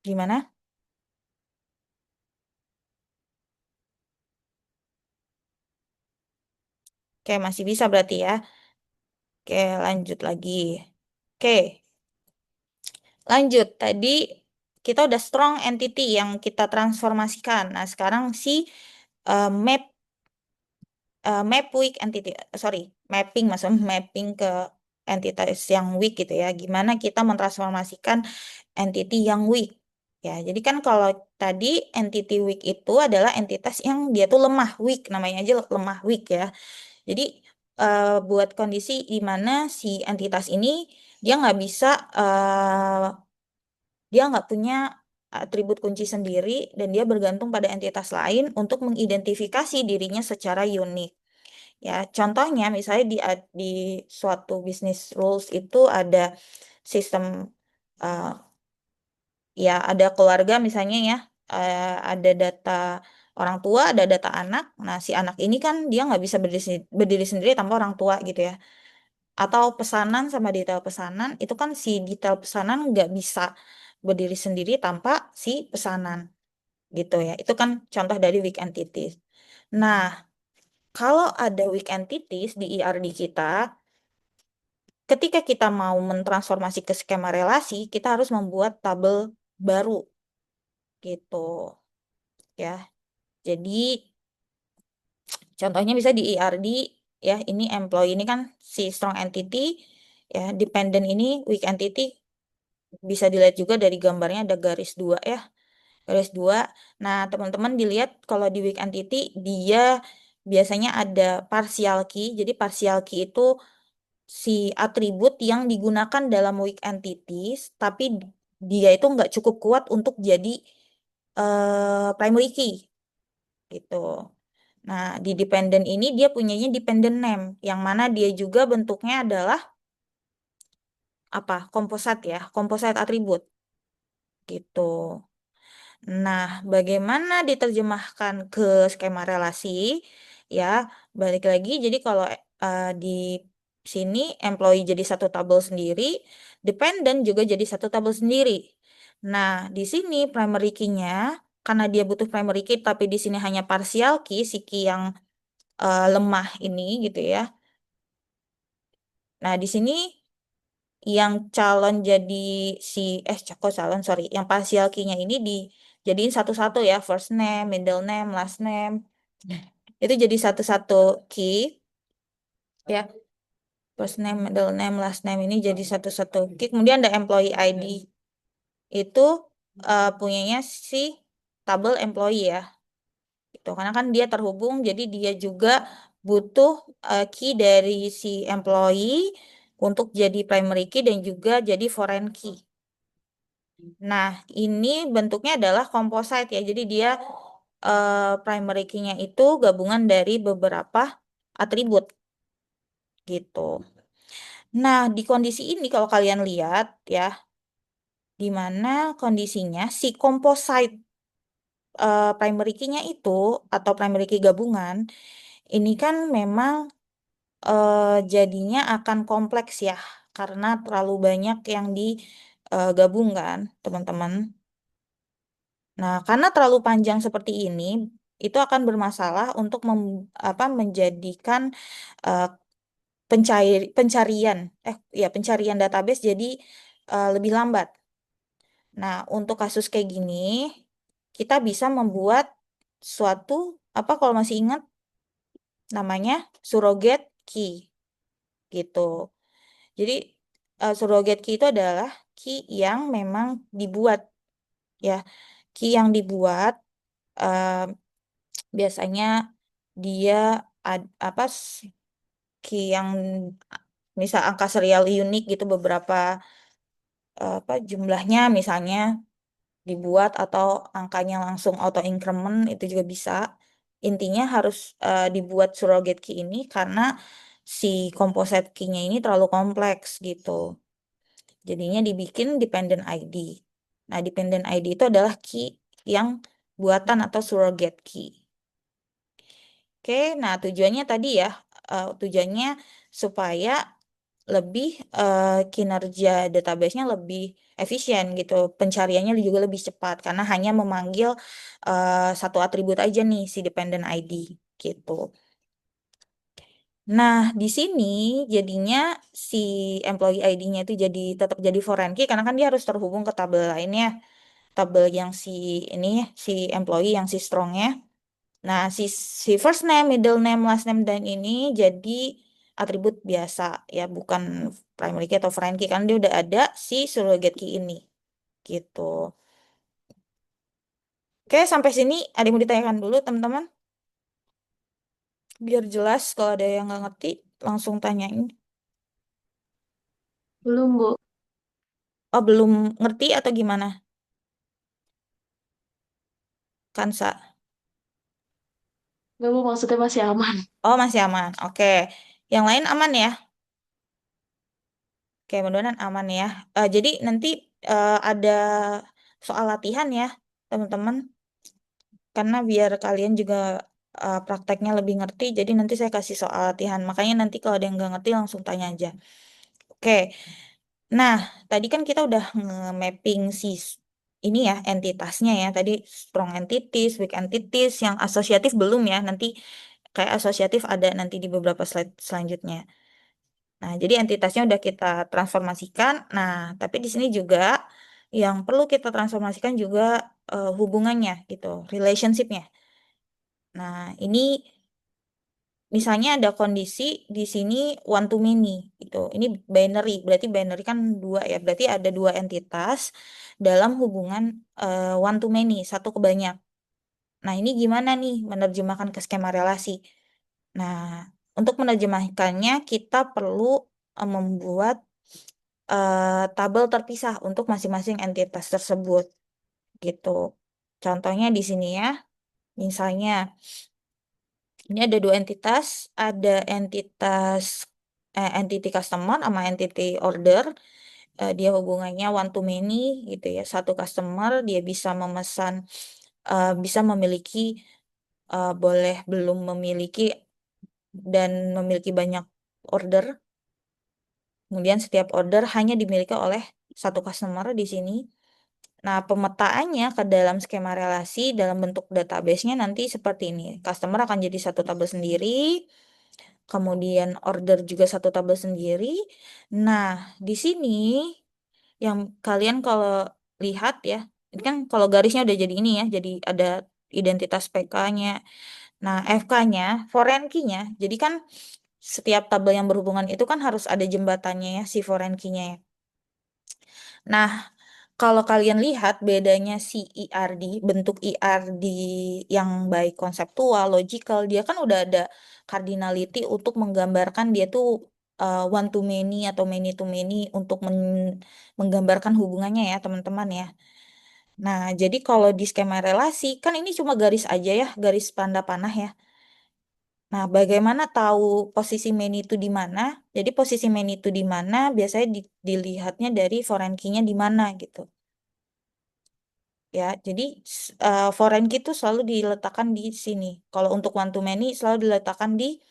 Gimana? Oke, masih bisa berarti ya. Oke, lanjut lagi. Oke, lanjut. Tadi kita udah strong entity yang kita transformasikan. Nah, sekarang si map map weak entity, sorry, mapping maksudnya mapping ke entitas yang weak gitu ya. Gimana kita mentransformasikan entity yang weak? Ya, jadi kan kalau tadi entity weak itu adalah entitas yang dia tuh lemah, weak, namanya aja lemah, weak ya. Jadi buat kondisi di mana si entitas ini dia nggak bisa, dia nggak punya atribut kunci sendiri dan dia bergantung pada entitas lain untuk mengidentifikasi dirinya secara unik. Ya, contohnya misalnya di suatu business rules itu ada sistem, eh, ya ada keluarga misalnya ya, ada data orang tua, ada data anak. Nah, si anak ini kan dia nggak bisa berdiri sendiri tanpa orang tua gitu ya. Atau pesanan sama detail pesanan itu kan si detail pesanan nggak bisa berdiri sendiri tanpa si pesanan gitu ya. Itu kan contoh dari weak entities. Nah, kalau ada weak entities di ERD kita, ketika kita mau mentransformasi ke skema relasi, kita harus membuat tabel baru gitu ya. Jadi contohnya bisa di ERD ya, ini employee ini kan si strong entity ya, dependent ini weak entity, bisa dilihat juga dari gambarnya ada garis dua ya, garis dua. Nah, teman-teman dilihat kalau di weak entity dia biasanya ada partial key. Jadi partial key itu si atribut yang digunakan dalam weak entities, tapi dia itu nggak cukup kuat untuk jadi primary key gitu. Nah, di dependent ini dia punyanya dependent name, yang mana dia juga bentuknya adalah apa? Composite ya, composite atribut gitu. Nah, bagaimana diterjemahkan ke skema relasi? Ya, balik lagi. Jadi kalau di sini employee jadi satu tabel sendiri, dependent juga jadi satu tabel sendiri. Nah, di sini primary key-nya, karena dia butuh primary key, tapi di sini hanya partial key, si key yang lemah ini gitu ya. Nah, di sini yang calon jadi si kok calon sorry, yang partial key-nya ini dijadiin satu-satu ya, first name, middle name, last name. Itu jadi satu-satu key ya. First name, middle name, last name ini jadi satu-satu key. Kemudian ada employee ID. Itu punyanya si tabel employee ya. Gitu. Karena kan dia terhubung, jadi dia juga butuh key dari si employee untuk jadi primary key dan juga jadi foreign key. Nah, ini bentuknya adalah composite ya. Jadi dia primary key-nya itu gabungan dari beberapa atribut gitu. Nah, di kondisi ini kalau kalian lihat ya, di mana kondisinya si composite primary key-nya itu atau primary key gabungan ini kan memang jadinya akan kompleks ya karena terlalu banyak yang digabungkan, teman-teman. Nah, karena terlalu panjang seperti ini, itu akan bermasalah untuk menjadikan eh, pencarian pencarian database jadi lebih lambat. Nah, untuk kasus kayak gini, kita bisa membuat suatu kalau masih ingat namanya surrogate key gitu. Jadi surrogate key itu adalah key yang memang dibuat ya, key yang dibuat eh, biasanya dia key yang misal angka serial unik gitu, beberapa jumlahnya misalnya dibuat atau angkanya langsung auto increment itu juga bisa intinya harus dibuat surrogate key ini karena si composite key-nya ini terlalu kompleks gitu. Jadinya dibikin dependent ID. Nah, dependent ID itu adalah key yang buatan atau surrogate key. Oke, nah tujuannya tadi ya, tujuannya supaya lebih kinerja database-nya lebih efisien gitu. Pencariannya juga lebih cepat karena hanya memanggil satu atribut aja nih si dependent ID gitu. Nah, di sini jadinya si employee ID-nya itu jadi tetap jadi foreign key karena kan dia harus terhubung ke tabel lainnya. Tabel yang si ini si employee yang si strongnya. Nah, si first name, middle name, last name dan ini jadi atribut biasa ya, bukan primary key atau foreign key kan dia udah ada si surrogate key ini gitu. Oke, sampai sini ada yang mau ditanyakan dulu teman-teman? Biar jelas kalau ada yang nggak ngerti langsung tanyain. Belum, Bu. Oh, belum ngerti atau gimana? Kansa. Nggak, Bu, maksudnya masih aman. Oh, masih aman. Oke. Yang lain aman ya? Oke, mudah-mudahan aman ya. Jadi nanti ada soal latihan ya, teman-teman. Karena biar kalian juga prakteknya lebih ngerti, jadi nanti saya kasih soal latihan. Makanya nanti kalau ada yang nggak ngerti langsung tanya aja. Oke, nah tadi kan kita udah nge-mapping ini ya entitasnya ya. Tadi strong entities, weak entities, yang asosiatif belum ya. Nanti kayak asosiatif ada nanti di beberapa slide selanjutnya. Nah, jadi entitasnya udah kita transformasikan. Nah, tapi di sini juga yang perlu kita transformasikan juga hubungannya gitu, relationship-nya. Nah, ini misalnya ada kondisi di sini one to many gitu. Ini binary, berarti binary kan dua ya. Berarti ada dua entitas dalam hubungan one to many, satu ke banyak. Nah, ini gimana nih menerjemahkan ke skema relasi? Nah, untuk menerjemahkannya kita perlu membuat tabel terpisah untuk masing-masing entitas tersebut gitu. Contohnya di sini ya. Misalnya ini ada dua entitas, ada entitas entity customer sama entity order. Dia hubungannya one to many gitu ya. Satu customer dia bisa memesan, bisa memiliki, boleh belum memiliki dan memiliki banyak order. Kemudian setiap order hanya dimiliki oleh satu customer di sini. Nah, pemetaannya ke dalam skema relasi dalam bentuk database-nya nanti seperti ini. Customer akan jadi satu tabel sendiri, kemudian order juga satu tabel sendiri. Nah, di sini yang kalian kalau lihat ya, ini kan kalau garisnya udah jadi ini ya, jadi ada identitas PK-nya. Nah, FK-nya, foreign key-nya, jadi kan setiap tabel yang berhubungan itu kan harus ada jembatannya ya, si foreign key-nya ya. Nah, kalau kalian lihat bedanya si ERD, bentuk ERD yang baik konseptual, logical, dia kan udah ada cardinality untuk menggambarkan dia tuh one to many atau many to many untuk menggambarkan hubungannya ya teman-teman ya. Nah, jadi kalau di skema relasi, kan ini cuma garis aja ya, garis tanda panah ya. Nah, bagaimana tahu posisi many itu di mana? Jadi posisi many itu di mana biasanya dilihatnya dari foreign key-nya di mana gitu. Ya, jadi foreign key itu selalu diletakkan di sini. Kalau untuk one to many selalu diletakkan di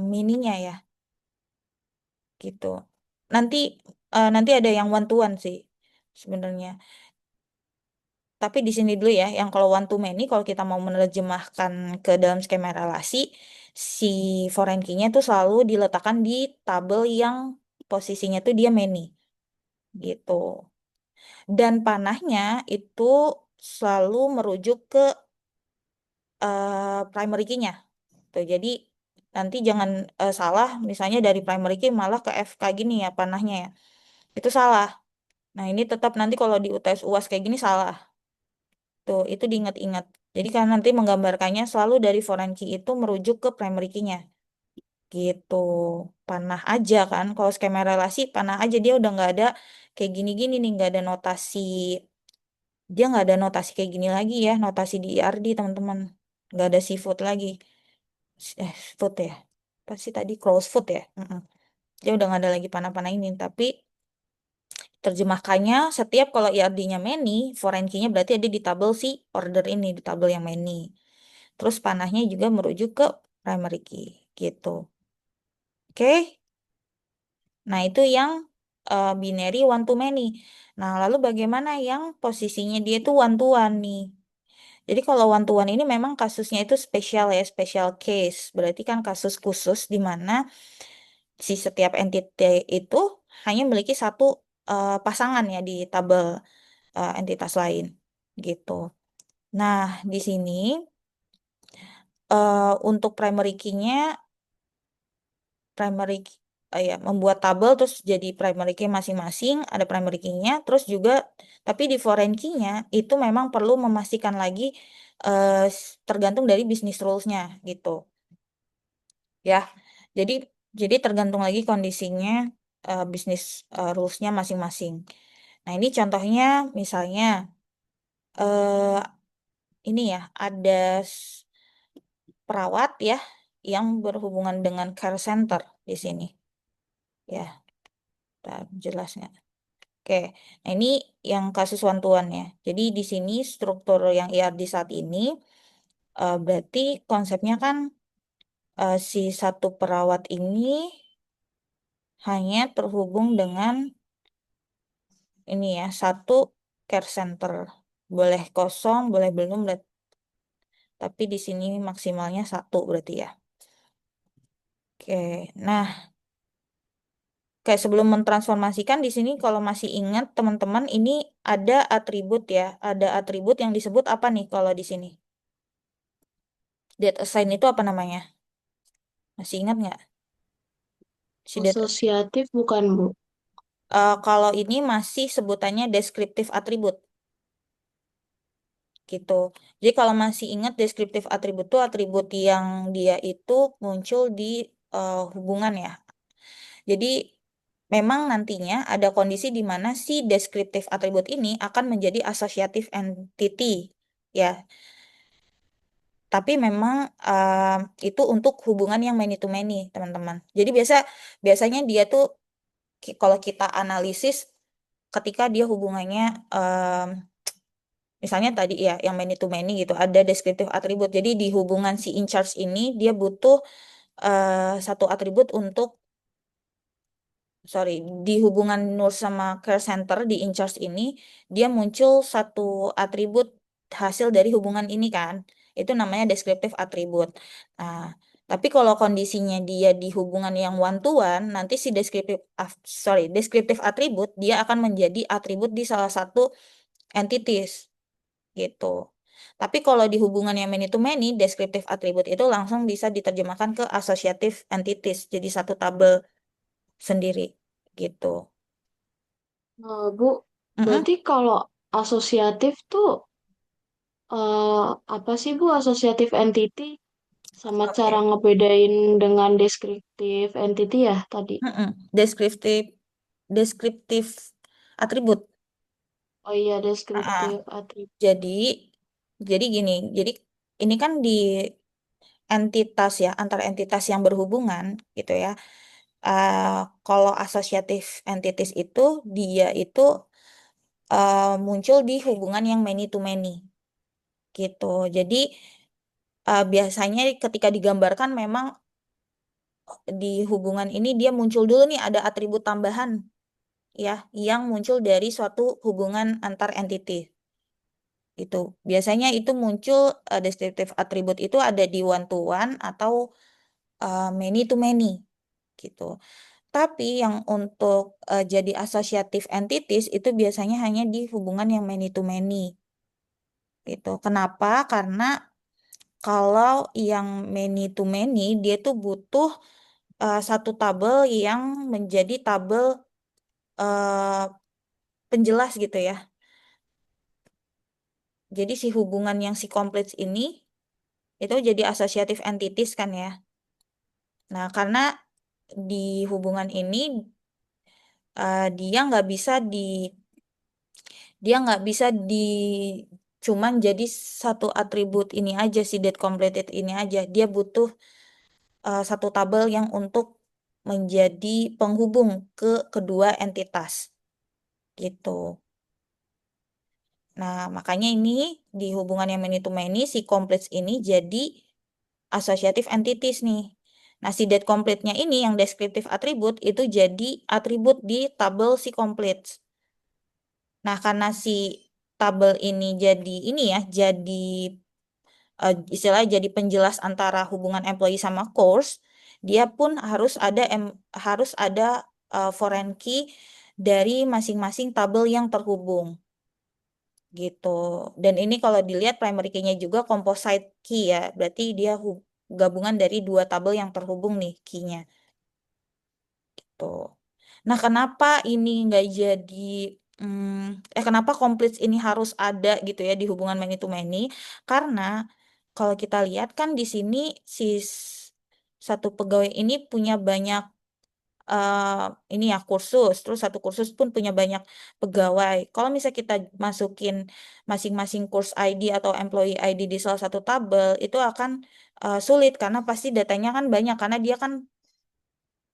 mininya ya, gitu. Nanti nanti ada yang one to one sih sebenarnya. Tapi di sini dulu ya, yang kalau one to many kalau kita mau menerjemahkan ke dalam skema relasi, si foreign key-nya itu selalu diletakkan di tabel yang posisinya tuh dia many gitu. Dan panahnya itu selalu merujuk ke primary key-nya. Tuh, jadi nanti jangan salah, misalnya dari primary key malah ke FK gini ya panahnya ya. Itu salah. Nah, ini tetap nanti kalau di UTS UAS kayak gini salah. Tuh, itu diingat-ingat. Jadi kan nanti menggambarkannya selalu dari foreign key itu merujuk ke primary key-nya. Gitu. Panah aja kan. Kalau skema relasi, panah aja dia udah nggak ada kayak gini-gini nih, nggak ada notasi. Dia nggak ada notasi kayak gini lagi ya, notasi di IRD teman-teman. nggak ada seafood lagi. Food ya, pasti tadi close food ya. Mm-mm. Dia udah nggak ada lagi panah-panah ini, tapi terjemahkannya setiap kalau IRD-nya many, foreign key-nya berarti ada di tabel si order ini, di tabel yang many. Terus panahnya juga merujuk ke primary key gitu. Oke. Nah, itu yang binary one to many. Nah, lalu bagaimana yang posisinya dia itu one to one nih? Jadi kalau one to one ini memang kasusnya itu spesial ya, special case. Berarti kan kasus khusus di mana si setiap entity itu hanya memiliki satu pasangan ya di tabel entitas lain gitu. Nah, di sini untuk primary key-nya primary ya membuat tabel terus jadi primary key masing-masing ada primary key-nya terus juga tapi di foreign key-nya itu memang perlu memastikan lagi tergantung dari business rules-nya gitu ya. Jadi tergantung lagi kondisinya bisnis rules-nya masing-masing. Nah, ini contohnya misalnya eh ini ya ada perawat ya yang berhubungan dengan care center di sini ya. Bentar, jelasnya. Oke, nah ini yang kasus one-to-one ya. Jadi di sini struktur yang IRD saat ini berarti konsepnya kan si satu perawat ini hanya terhubung dengan ini ya, satu care center. Boleh kosong, boleh belum, tapi di sini maksimalnya satu berarti ya. Oke, nah kayak sebelum mentransformasikan di sini kalau masih ingat teman-teman ini ada atribut ya, ada atribut yang disebut apa nih kalau di sini? Date assign itu apa namanya? Masih ingat nggak? Si date, Asosiatif bukan, Bu? kalau ini masih sebutannya deskriptif atribut gitu. Jadi kalau masih ingat deskriptif atribut itu atribut yang dia itu muncul di hubungan ya. Jadi memang nantinya ada kondisi di mana si deskriptif atribut ini akan menjadi associative entity ya. Tapi memang itu untuk hubungan yang many to many, teman-teman. Jadi biasanya dia tuh kalau kita analisis ketika dia hubungannya misalnya tadi ya yang many to many gitu ada deskriptif atribut. Jadi di hubungan si in charge ini dia butuh satu atribut untuk sorry di hubungan nurse sama care center di in charge ini dia muncul satu atribut hasil dari hubungan ini kan itu namanya deskriptif atribut. Nah, tapi kalau kondisinya dia di hubungan yang one to one nanti si deskriptif atribut dia akan menjadi atribut di salah satu entities gitu. Tapi kalau di hubungan yang many to many deskriptif atribut itu langsung bisa diterjemahkan ke associative entities jadi satu tabel sendiri gitu. Bu, Mm-mm. berarti kalau asosiatif tuh apa sih, Bu, asosiatif entity sama cara Oke. ngebedain dengan deskriptif entity ya tadi? Mm-mm. Deskriptif atribut. Oh iya, Ah, deskriptif atribut. jadi gini, jadi ini kan di entitas ya, antar entitas yang berhubungan gitu ya. Eh, Kalau associative entities itu dia itu muncul di hubungan yang many to many gitu. Jadi biasanya ketika digambarkan memang di hubungan ini dia muncul dulu nih ada atribut tambahan ya yang muncul dari suatu hubungan antar entity itu. Biasanya itu muncul descriptive atribut itu ada di one to one atau many to many gitu. Tapi yang untuk jadi associative entities itu biasanya hanya di hubungan yang many to many gitu. Kenapa? Karena kalau yang many to many dia tuh butuh satu tabel yang menjadi tabel eh, penjelas gitu ya. Jadi si hubungan yang si kompleks ini itu jadi associative entities kan ya. Nah, karena di hubungan ini dia nggak bisa cuman jadi satu atribut ini aja, si date completed ini aja. Dia butuh satu tabel yang untuk menjadi penghubung ke kedua entitas gitu. Nah, makanya ini di hubungan yang many to many, si completes ini jadi associative entities nih. Nah, si date complete-nya ini yang descriptive attribute itu jadi atribut di tabel si completes. Nah, karena si tabel ini jadi ini ya, jadi istilahnya jadi penjelas antara hubungan employee sama course, dia pun harus ada foreign key dari masing-masing tabel yang terhubung gitu. Dan ini kalau dilihat primary key-nya juga composite key ya, berarti dia gabungan dari dua tabel yang terhubung nih key-nya. Gitu. Nah, kenapa ini nggak jadi kenapa complete ini harus ada gitu ya di hubungan many to many? Karena kalau kita lihat kan di sini satu pegawai ini punya banyak ini ya kursus, terus satu kursus pun punya banyak pegawai. Kalau misalnya kita masukin masing-masing course ID atau employee ID di salah satu tabel, itu akan sulit karena pasti datanya kan banyak karena dia kan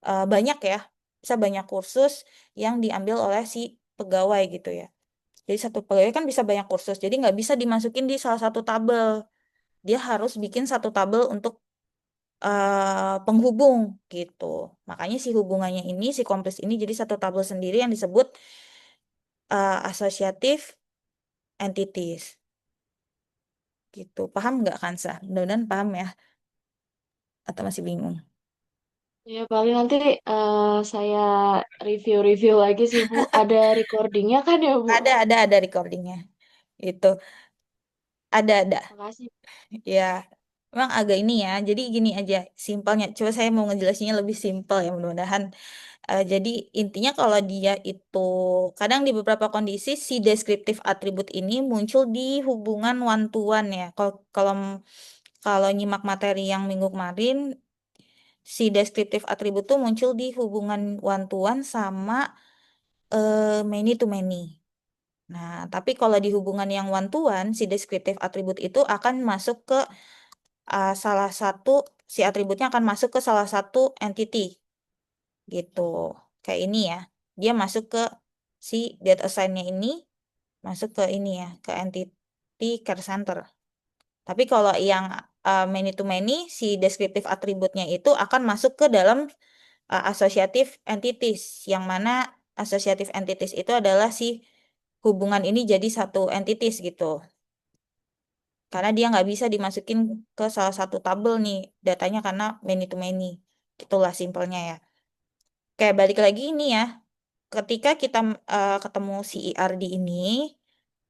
banyak ya, bisa banyak kursus yang diambil oleh si pegawai gitu ya. Jadi satu pegawai kan bisa banyak kursus, jadi nggak bisa dimasukin di salah satu tabel. Dia harus bikin satu tabel untuk penghubung gitu. Makanya si hubungannya ini, si kompleks ini jadi satu tabel sendiri yang disebut associative entities gitu. Paham nggak Kansa? Mudah-mudahan paham ya. Atau masih bingung? Ya, paling nanti saya review-review lagi sih, Bu. Ada recordingnya kan ya, Bu? Ada recordingnya. Itu ada. Makasih. Ya, memang agak ini ya. Jadi gini aja, simpelnya. Coba saya mau ngejelasinnya lebih simpel ya, mudah-mudahan. Jadi intinya kalau dia itu kadang di beberapa kondisi si deskriptif atribut ini muncul di hubungan one to one ya. Kalau kalau nyimak materi yang minggu kemarin, si deskriptif atribut tuh muncul di hubungan one to one sama many to many. Nah, tapi kalau di hubungan yang one to one, si deskriptif atribut itu akan masuk ke salah satu si atributnya akan masuk ke salah satu entity gitu. Kayak ini ya. Dia masuk ke si data assign-nya ini masuk ke ini ya, ke entity care center. Tapi kalau yang many to many si deskriptif atributnya itu akan masuk ke dalam associative entities yang mana associative entities itu adalah si hubungan ini jadi satu entities gitu. Karena dia nggak bisa dimasukin ke salah satu tabel nih datanya karena many to many. Itulah simpelnya ya. Kayak balik lagi ini ya. Ketika kita ketemu si IRD ini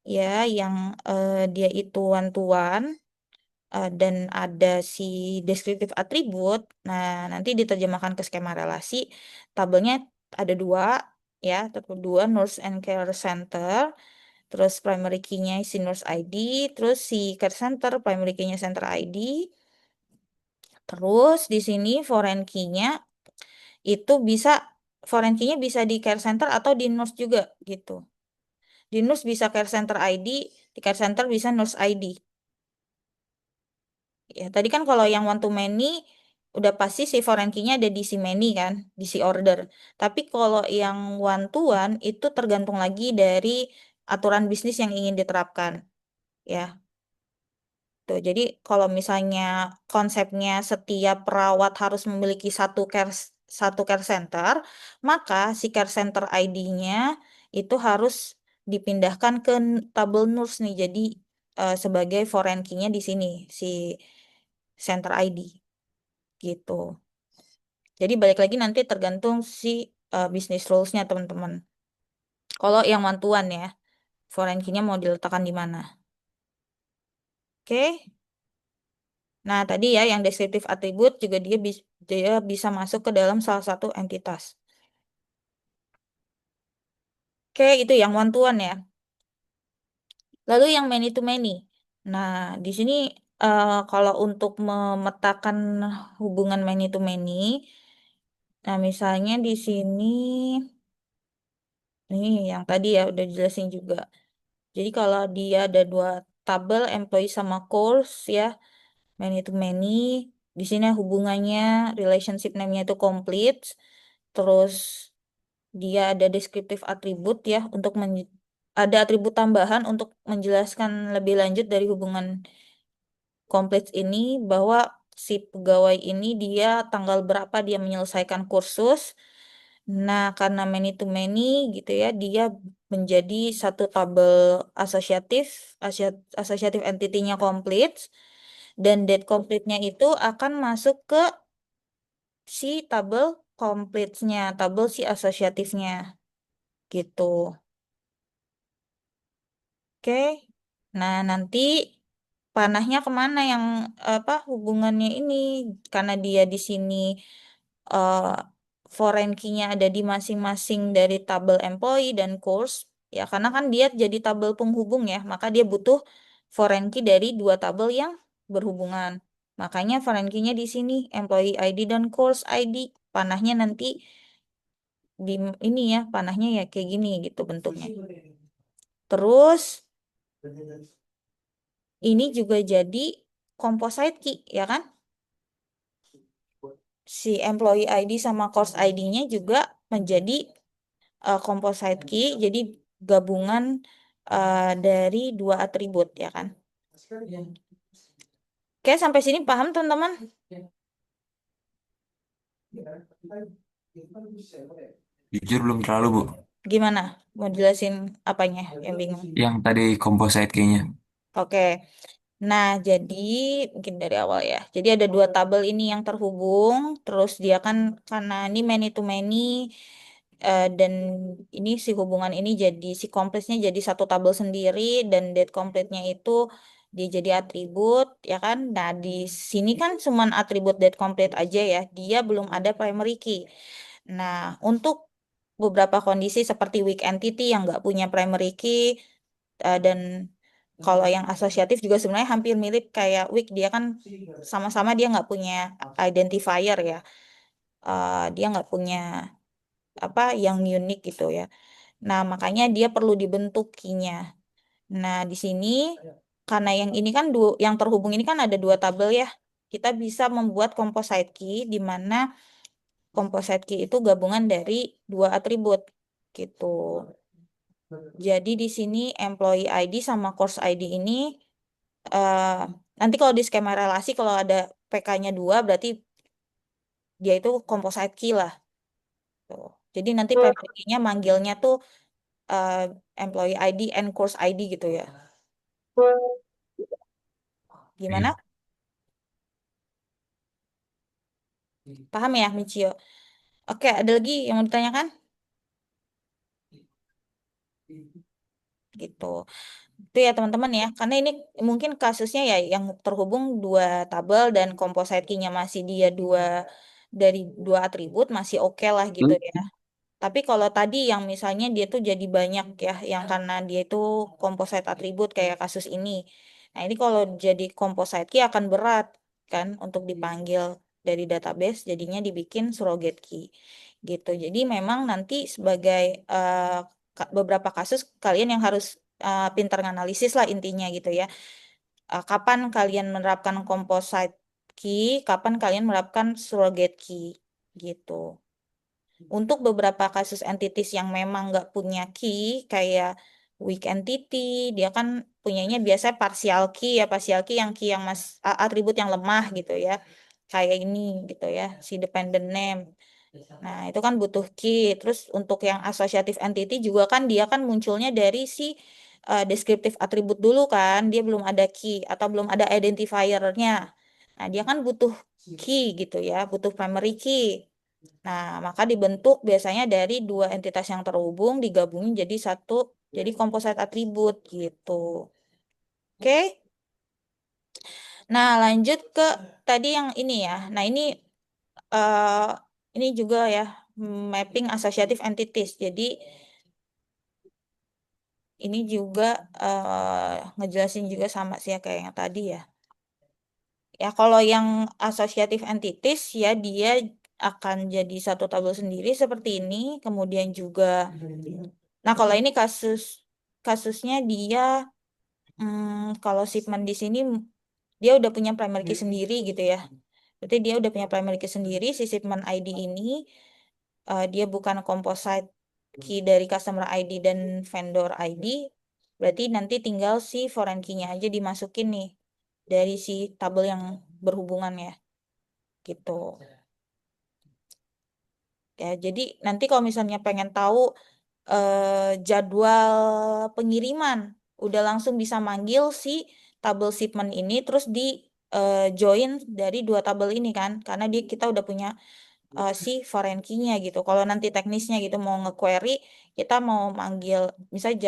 ya yang dia itu one to one dan ada si deskriptif atribut. Nah, nanti diterjemahkan ke skema relasi. Tabelnya ada dua ya, tabel dua nurse and care center. Terus primary key-nya si nurse ID, terus si care center primary key-nya center ID. Terus di sini foreign key-nya itu bisa foreign key-nya bisa di care center atau di nurse juga gitu. Di nurse bisa care center ID, di care center bisa nurse ID. Ya, tadi kan kalau yang one to many udah pasti si foreign key-nya ada di si many kan, di si order. Tapi kalau yang one to one itu tergantung lagi dari aturan bisnis yang ingin diterapkan. Ya, tuh, jadi kalau misalnya konsepnya setiap perawat harus memiliki satu care center, maka si care center ID-nya itu harus dipindahkan ke tabel nurse nih. Jadi sebagai foreign key-nya di sini si center ID gitu. Jadi balik lagi nanti tergantung si business rules-nya teman-teman. Kalau yang one to one ya, foreign key-nya mau diletakkan di mana? Oke. Nah, tadi ya yang deskriptif atribut juga dia bisa masuk ke dalam salah satu entitas. Oke, itu yang one to one ya. Lalu yang many to many. Nah, di sini kalau untuk memetakan hubungan many to many, nah misalnya di sini ini yang tadi ya udah jelasin juga. Jadi kalau dia ada dua tabel employee sama course ya, many to many. Di sini hubungannya relationship name-nya itu complete. Terus dia ada deskriptif atribut ya untuk ada atribut tambahan untuk menjelaskan lebih lanjut dari hubungan kompleks ini bahwa si pegawai ini dia tanggal berapa dia menyelesaikan kursus. Nah, karena many to many gitu ya, dia menjadi satu tabel asosiatif, asosiatif entity-nya complete, dan date complete-nya itu akan masuk ke si tabel complete-nya, tabel si asosiatifnya gitu. Oke. Nah, nanti panahnya kemana yang apa hubungannya ini? Karena dia di sini eh foreign key-nya ada di masing-masing dari tabel employee dan course. Ya, karena kan dia jadi tabel penghubung ya, maka dia butuh foreign key dari dua tabel yang berhubungan. Makanya foreign key-nya di sini employee ID dan course ID. Panahnya nanti di ini ya, panahnya ya kayak gini gitu bentuknya. Terus ini juga jadi composite key, ya kan? Si employee ID sama course ID-nya juga menjadi composite key, jadi gabungan dari dua atribut, ya kan? Oke, sampai sini paham, teman-teman? Jujur belum terlalu, Bu. Gimana? Mau jelasin apanya yang bingung? Yang tadi composite kayaknya. Oke. Nah, jadi mungkin dari awal ya. Jadi ada dua tabel ini yang terhubung, terus dia kan karena ini many to many dan ini si hubungan ini jadi si kompleksnya jadi satu tabel sendiri dan date complete-nya itu dia jadi atribut ya kan. Nah, di sini kan cuman atribut date complete aja ya. Dia belum ada primary key. Nah, untuk beberapa kondisi seperti weak entity yang nggak punya primary key dan kalau yang asosiatif juga sebenarnya hampir mirip kayak weak, dia kan sama-sama dia nggak punya identifier ya. Dia nggak punya apa yang unik gitu ya. Nah, makanya dia perlu dibentuk key-nya. Nah, di sini karena yang ini kan yang terhubung ini kan ada dua tabel ya. Kita bisa membuat composite key di mana composite key itu gabungan dari dua atribut gitu. Jadi di sini employee ID sama course ID ini eh, nanti kalau di skema relasi kalau ada PK-nya dua berarti dia itu composite key lah. Tuh. Jadi nanti PPK-nya manggilnya tuh eh, employee ID and course ID gitu ya. Iya. Gimana? Paham ya, Michio? Oke, ada lagi yang mau ditanyakan? Gitu. Itu ya teman-teman ya. Karena ini mungkin kasusnya ya yang terhubung dua tabel dan composite key-nya masih dia dua dari dua atribut masih oke lah gitu ya. Tapi kalau tadi yang misalnya dia tuh jadi banyak ya, yang karena dia itu composite atribut kayak kasus ini. Nah ini kalau jadi composite key akan berat kan untuk dipanggil dari database, jadinya dibikin surrogate key gitu. Jadi memang nanti sebagai beberapa kasus kalian yang harus pintar nganalisis lah intinya gitu ya. Kapan kalian menerapkan composite key, kapan kalian menerapkan surrogate key gitu. Untuk beberapa kasus entities yang memang nggak punya key, kayak weak entity, dia kan punyanya biasanya partial key ya, partial key yang atribut yang lemah gitu ya, kayak ini gitu ya, si dependent name. Nah, itu kan butuh key. Terus untuk yang associative entity juga kan dia kan munculnya dari si descriptive atribut dulu kan, dia belum ada key atau belum ada identifier-nya. Nah, dia kan butuh key gitu ya, butuh primary key. Nah, maka dibentuk biasanya dari dua entitas yang terhubung digabungin jadi satu, jadi composite atribut gitu. Oke? Nah, lanjut ke tadi yang ini ya. Nah, eh, ini juga ya mapping associative entities. Jadi ini juga ngejelasin juga sama sih ya kayak yang tadi ya. Ya, kalau yang associative entities ya dia akan jadi satu tabel sendiri seperti ini. Kemudian juga, nah kalau ini kasusnya dia Kalau shipment di sini dia udah punya primary key sendiri gitu ya. Berarti dia udah punya primary key sendiri. Si shipment ID ini dia bukan composite key dari customer ID dan vendor ID. Berarti nanti tinggal si foreign key-nya aja dimasukin nih dari si tabel yang berhubungan ya, gitu. Ya, jadi nanti kalau misalnya pengen tahu jadwal pengiriman, udah langsung bisa manggil si tabel shipment ini terus di join dari dua tabel ini kan, karena kita udah punya si foreign key-nya gitu. Kalau nanti teknisnya gitu mau nge-query, kita mau manggil misalnya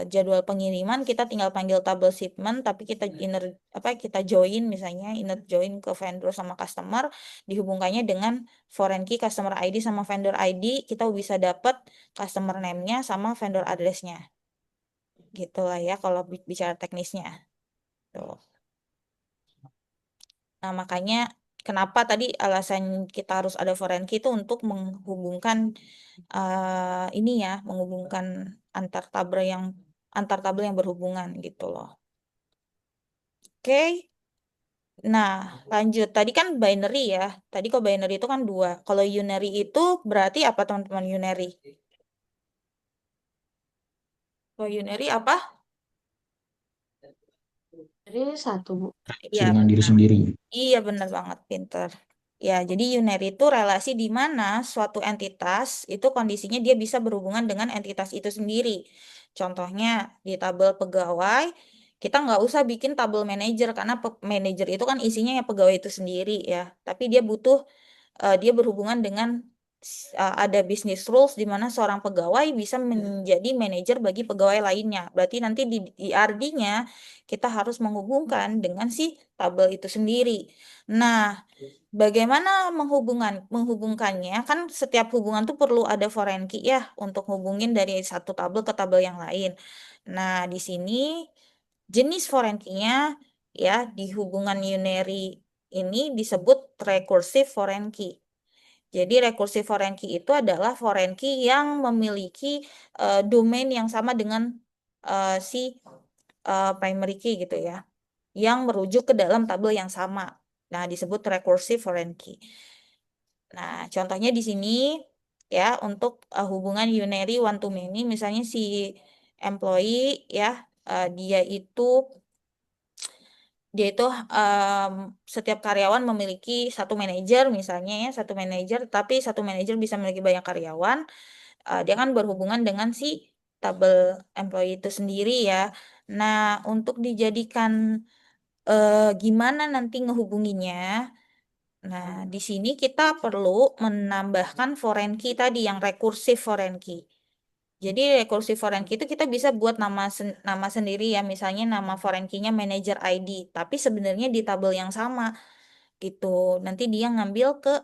jadwal pengiriman, kita tinggal panggil tabel shipment, tapi kita join misalnya inner join ke vendor sama customer, dihubungkannya dengan foreign key customer ID sama vendor ID, kita bisa dapat customer name-nya sama vendor address-nya. Gitu lah ya kalau bicara teknisnya. Tuh. Nah, makanya kenapa tadi alasan kita harus ada foreign key itu untuk menghubungkan ini ya, menghubungkan antar tabel yang berhubungan gitu loh. Oke. Nah, lanjut. Tadi kan binary ya. Tadi kok binary itu kan dua. Kalau unary itu berarti apa teman-teman unary? Kalau unary apa? Jadi satu, Bu. Ya, dengan diri benar. sendiri. Iya, benar banget, pinter. Ya, jadi unary itu relasi di mana suatu entitas itu kondisinya dia bisa berhubungan dengan entitas itu sendiri. Contohnya di tabel pegawai, kita nggak usah bikin tabel manajer karena manajer itu kan isinya ya pegawai itu sendiri ya. Tapi dia berhubungan dengan ada business rules di mana seorang pegawai bisa menjadi manajer bagi pegawai lainnya. Berarti nanti di RD-nya kita harus menghubungkan dengan si tabel itu sendiri. Nah, bagaimana menghubungkannya? Kan setiap hubungan tuh perlu ada foreign key ya untuk hubungin dari satu tabel ke tabel yang lain. Nah, di sini jenis foreign key-nya ya di hubungan unary ini disebut recursive foreign key. Jadi recursive foreign key itu adalah foreign key yang memiliki domain yang sama dengan si primary key gitu ya, yang merujuk ke dalam tabel yang sama. Nah, disebut recursive foreign key. Nah, contohnya di sini ya untuk hubungan unary one to many, misalnya si employee ya dia itu setiap karyawan memiliki satu manajer misalnya ya, satu manajer, tapi satu manajer bisa memiliki banyak karyawan. Dia kan berhubungan dengan si tabel employee itu sendiri ya. Nah, untuk dijadikan gimana nanti ngehubunginya. Nah, di sini kita perlu menambahkan foreign key tadi yang recursive foreign key. Jadi recursive foreign key itu kita bisa buat nama sendiri ya, misalnya nama foreign key-nya manager ID, tapi sebenarnya di tabel yang sama gitu. Nanti dia ngambil ke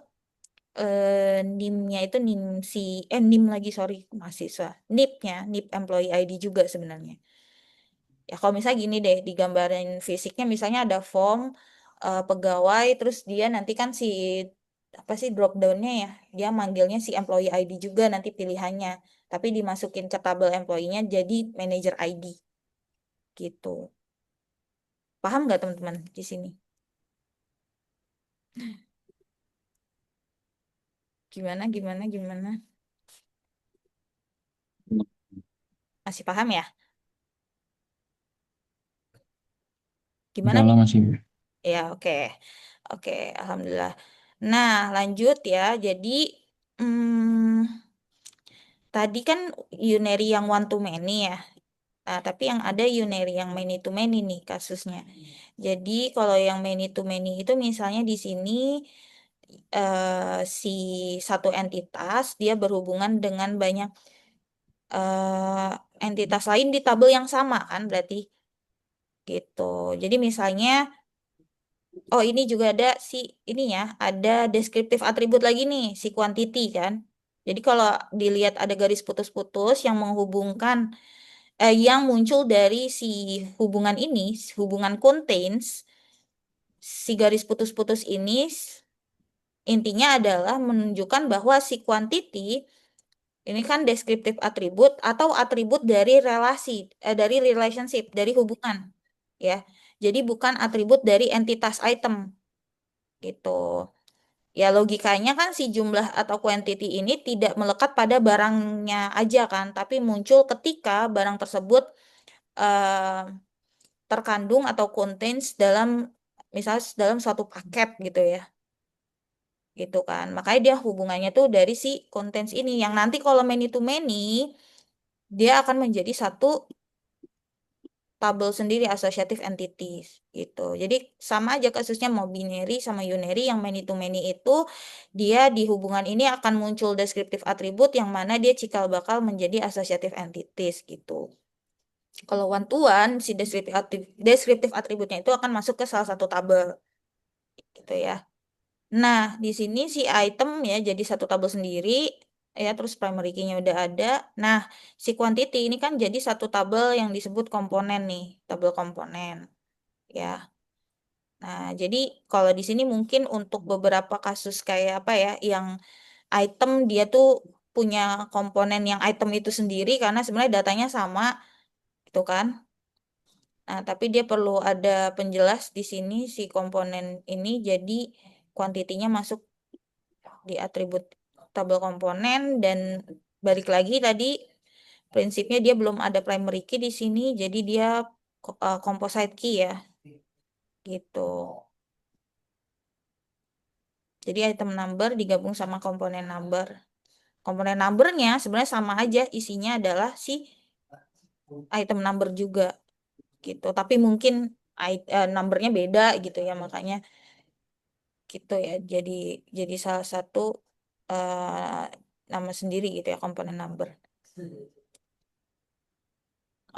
NIM-nya itu NIM lagi sorry mahasiswa. NIP-nya, NIP employee ID juga sebenarnya. Ya kalau misalnya gini deh, digambarin fisiknya misalnya ada form pegawai, terus dia nanti kan apa sih drop down-nya ya, dia manggilnya si employee ID juga nanti pilihannya, tapi dimasukin ke tabel employee-nya jadi manager ID gitu. Paham nggak teman-teman di sini? Gimana, gimana, gimana? Masih paham ya? Gimana? Enggak lah masih. Ya, oke. Oke, alhamdulillah. Nah, lanjut ya. Jadi, hmm, tadi kan unary yang one to many ya. Nah, tapi yang ada unary yang many to many nih kasusnya. Jadi, kalau yang many to many itu misalnya di sini si satu entitas dia berhubungan dengan banyak entitas lain di tabel yang sama kan berarti gitu. Jadi misalnya oh, ini juga ada ini ya, ada deskriptif atribut lagi nih, si quantity kan. Jadi kalau dilihat ada garis putus-putus yang menghubungkan, yang muncul dari si hubungan ini, hubungan contains, si garis putus-putus ini intinya adalah menunjukkan bahwa si quantity Ini kan deskriptif atribut atau atribut dari relasi, dari relationship, dari hubungan, ya. Jadi bukan atribut dari entitas item, gitu. Ya logikanya kan si jumlah atau quantity ini tidak melekat pada barangnya aja kan, tapi muncul ketika barang tersebut eh, terkandung atau contains dalam misalnya dalam suatu paket gitu ya. Gitu kan. Makanya dia hubungannya tuh dari si contents ini yang nanti kalau many to many dia akan menjadi satu tabel sendiri associative entities gitu. Jadi sama aja kasusnya mau binary sama unary yang many to many itu dia di hubungan ini akan muncul descriptive attribute yang mana dia cikal bakal menjadi associative entities gitu. Kalau one to one si descriptive attribute-nya itu akan masuk ke salah satu tabel gitu ya. Nah, di sini si item ya jadi satu tabel sendiri ya terus primary key-nya udah ada. Nah, si quantity ini kan jadi satu tabel yang disebut komponen nih, tabel komponen ya. Nah, jadi kalau di sini mungkin untuk beberapa kasus kayak apa ya yang item dia tuh punya komponen yang item itu sendiri karena sebenarnya datanya sama gitu kan. Nah, tapi dia perlu ada penjelas di sini si komponen ini jadi kuantitinya masuk di atribut tabel komponen dan balik lagi tadi prinsipnya dia belum ada primary key di sini jadi dia composite key ya gitu. Jadi item number digabung sama komponen number. Komponen numbernya sebenarnya sama aja isinya adalah si item number juga gitu. Tapi mungkin numbernya beda gitu ya makanya gitu ya. Jadi salah satu eh, nama sendiri gitu ya komponen number.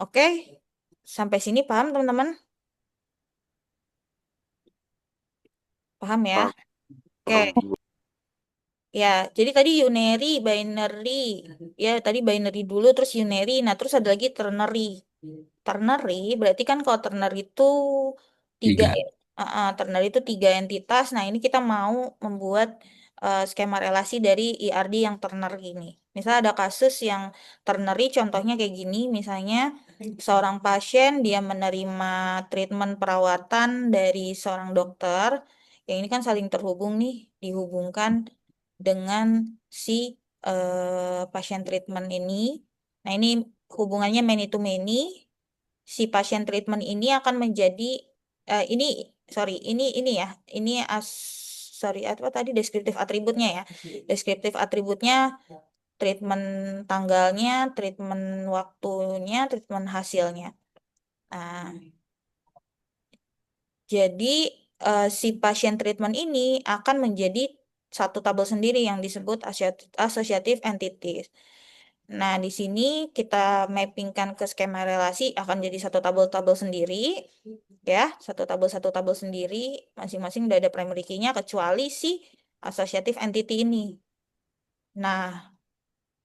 Oke, sampai sini paham teman-teman? Paham ya? Paham, Oke, paham. ya. Jadi tadi unary, binary, ya tadi binary dulu, terus unary, nah terus ada lagi ternary. Ternary berarti kan kalau ternary itu tiga Tiga. ya. Ternary itu tiga entitas. Nah ini kita mau membuat skema relasi dari IRD yang ternary ini. Misalnya ada kasus yang ternary, contohnya kayak gini, misalnya seorang pasien dia menerima treatment perawatan dari seorang dokter. Yang ini kan saling terhubung nih, dihubungkan dengan si pasien treatment ini. Nah, ini hubungannya many to many. Si pasien treatment ini akan menjadi ini sorry, ini ya. Ini sorry apa tadi deskriptif atributnya ya. Deskriptif atributnya treatment tanggalnya, treatment waktunya, treatment hasilnya. Nah, jadi si pasien treatment ini akan menjadi satu tabel sendiri yang disebut associative entities. Nah, di sini kita mappingkan ke skema relasi akan jadi satu tabel-tabel sendiri, ya, satu tabel sendiri, masing-masing udah ada primary key-nya kecuali si associative entity ini. Nah,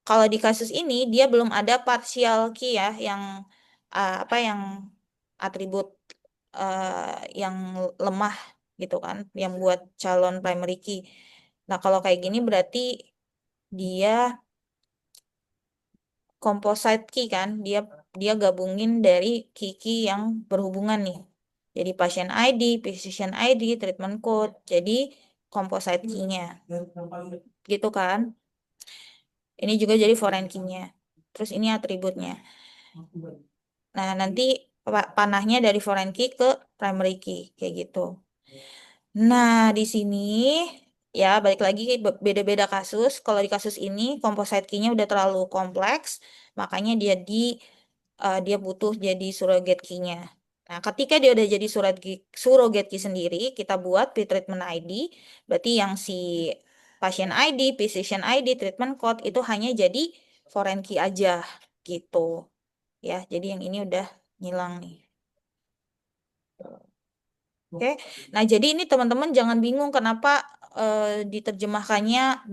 kalau di kasus ini dia belum ada partial key ya, yang apa yang atribut yang lemah gitu kan, yang buat calon primary key. Nah, kalau kayak gini berarti dia composite key kan, dia gabungin dari key-key yang berhubungan nih. Jadi pasien ID, physician ID, treatment code, jadi composite key-nya. Gitu kan? Ini juga jadi foreign key-nya. Terus ini atributnya. Nah, nanti panahnya dari foreign key ke primary key kayak gitu. Nah, di sini ya balik lagi beda-beda kasus. Kalau di kasus ini composite key-nya udah terlalu kompleks, makanya dia butuh jadi surrogate key-nya. Nah, ketika dia udah jadi surrogate key sendiri, kita buat pre-treatment ID, berarti yang si pasien ID, physician ID, treatment code itu hanya jadi foreign key aja gitu. Ya, jadi yang ini udah ngilang nih. Oke. Nah, jadi ini teman-teman jangan bingung kenapa diterjemahkannya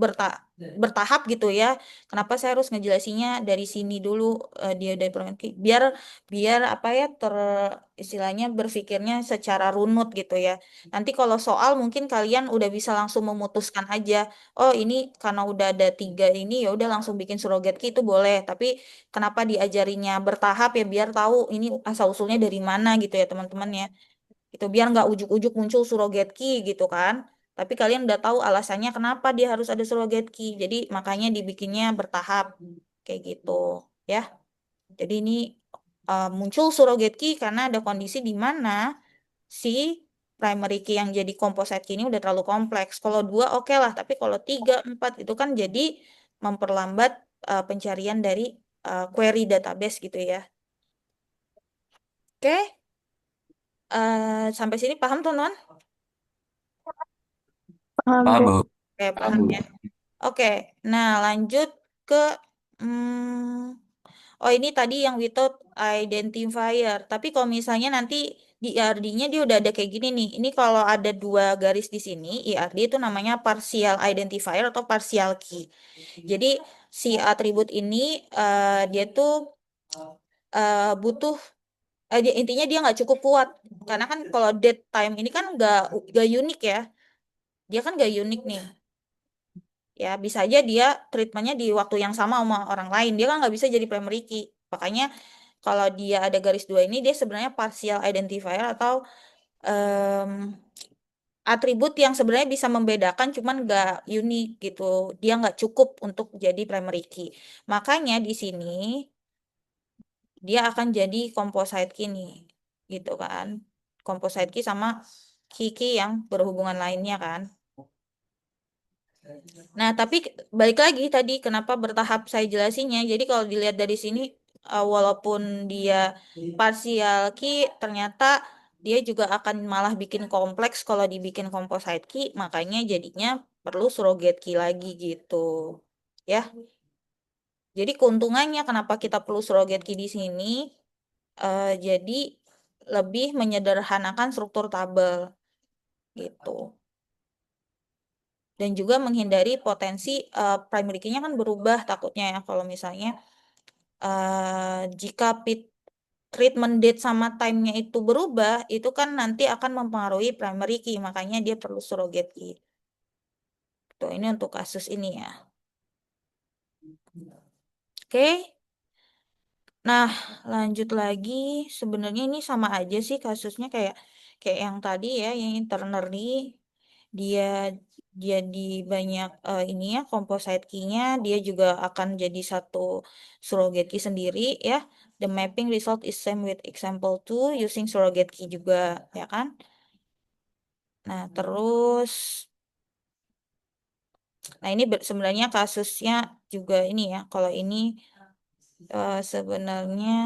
bertahap gitu ya. Kenapa saya harus ngejelasinnya dari sini dulu, dia dari biar biar apa ya, istilahnya berpikirnya secara runut gitu ya. Nanti kalau soal mungkin kalian udah bisa langsung memutuskan aja. Oh ini karena udah ada tiga ini ya udah langsung bikin surrogate key itu boleh. Tapi kenapa diajarinya bertahap ya biar tahu ini asal usulnya dari mana gitu ya teman-teman ya. Itu biar nggak ujuk-ujuk muncul surrogate key gitu kan. Tapi kalian udah tahu alasannya kenapa dia harus ada surrogate key. Jadi makanya dibikinnya bertahap kayak gitu ya. Jadi ini muncul surrogate key karena ada kondisi di mana si primary key yang jadi composite key ini udah terlalu kompleks. Kalau dua oke lah, tapi kalau tiga, empat itu kan jadi memperlambat pencarian dari query database gitu ya. Oke, sampai sini paham teman-teman? Paham, Paham, Bu. Bu? Oke, Paham, paham Bu. ya. Oke, nah lanjut ke hmm, oh ini tadi yang without identifier. Tapi kalau misalnya nanti di IRD-nya dia udah ada kayak gini nih. Ini kalau ada dua garis di sini, IRD itu namanya partial identifier atau partial key. Jadi si atribut ini dia tuh butuh intinya dia nggak cukup kuat. Karena kan kalau date time ini kan nggak unik ya. Dia kan nggak unik nih. Ya bisa aja dia treatmentnya di waktu yang sama sama orang lain, dia kan nggak bisa jadi primary key. Makanya kalau dia ada garis dua ini dia sebenarnya partial identifier atau em, atribut yang sebenarnya bisa membedakan cuman nggak unik gitu, dia nggak cukup untuk jadi primary key. Makanya di sini dia akan jadi composite key nih gitu kan, composite key sama key yang berhubungan lainnya kan. Nah, tapi balik lagi tadi kenapa bertahap saya jelasinnya. Jadi kalau dilihat dari sini, walaupun dia partial key, ternyata dia juga akan malah bikin kompleks kalau dibikin composite key, makanya jadinya perlu surrogate key lagi gitu. Ya, jadi keuntungannya kenapa kita perlu surrogate key di sini, jadi lebih menyederhanakan struktur tabel gitu. Dan juga menghindari potensi primary key-nya kan berubah takutnya ya kalau misalnya jika treatment date sama time-nya itu berubah, itu kan nanti akan mempengaruhi primary key, makanya dia perlu surrogate key. Tuh, ini untuk kasus ini ya. Oke. Nah, lanjut lagi. Sebenarnya ini sama aja sih kasusnya kayak kayak yang tadi ya, yang ternary. Dia jadi banyak ini ya composite key-nya, dia juga akan jadi satu surrogate key sendiri ya. The mapping result is same with example 2 using surrogate key juga ya kan. Nah, terus nah ini sebenarnya kasusnya juga ini ya. Kalau ini sebenarnya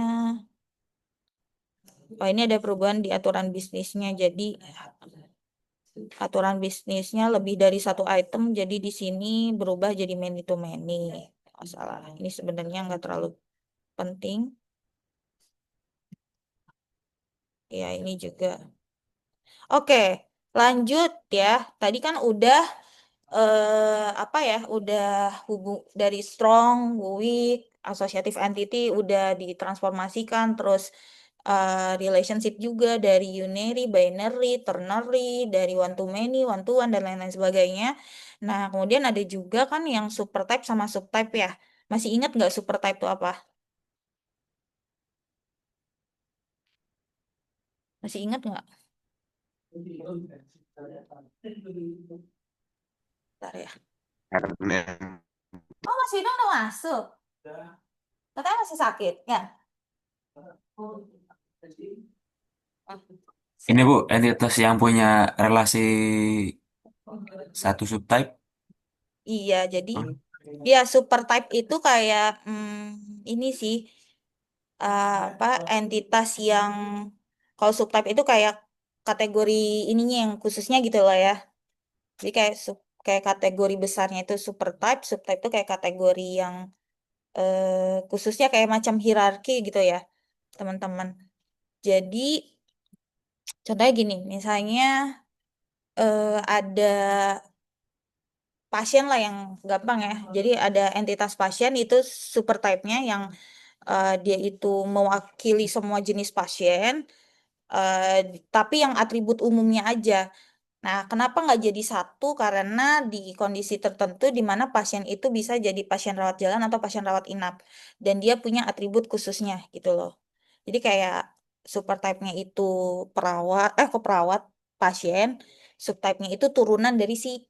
oh ini ada perubahan di aturan bisnisnya. Jadi aturan bisnisnya lebih dari satu item, jadi di sini berubah jadi many to many. Masalah. Ini sebenarnya nggak terlalu penting. Ya, ini juga. Oke, lanjut ya. Tadi kan udah apa ya? Udah dari strong, weak, associative entity udah ditransformasikan terus relationship juga dari unary, binary, ternary, dari one to many, one to one dan lain-lain sebagainya. Nah, kemudian ada juga kan yang supertype sama subtype ya. Masih ingat nggak supertype itu apa? Masih ingat nggak? Bentar ya. RNN. Oh, Mas Ida udah masuk. Katanya masih sakit, ya? Ini Bu, entitas yang punya relasi satu subtype. Iya, jadi Hah? ya super type itu kayak ini sih apa entitas yang kalau subtype itu kayak kategori ininya yang khususnya gitu loh ya. Jadi kayak kategori besarnya itu super type, subtype itu kayak kategori yang khususnya kayak macam hierarki gitu ya, teman-teman. Jadi contohnya gini, misalnya ada pasien lah yang gampang ya. Jadi ada entitas pasien itu super type-nya yang dia itu mewakili semua jenis pasien, tapi yang atribut umumnya aja. Nah, kenapa nggak jadi satu? Karena di kondisi tertentu di mana pasien itu bisa jadi pasien rawat jalan atau pasien rawat inap. Dan dia punya atribut khususnya gitu loh. Jadi kayak super type-nya itu perawat, kok perawat pasien, subtype-nya itu turunan dari si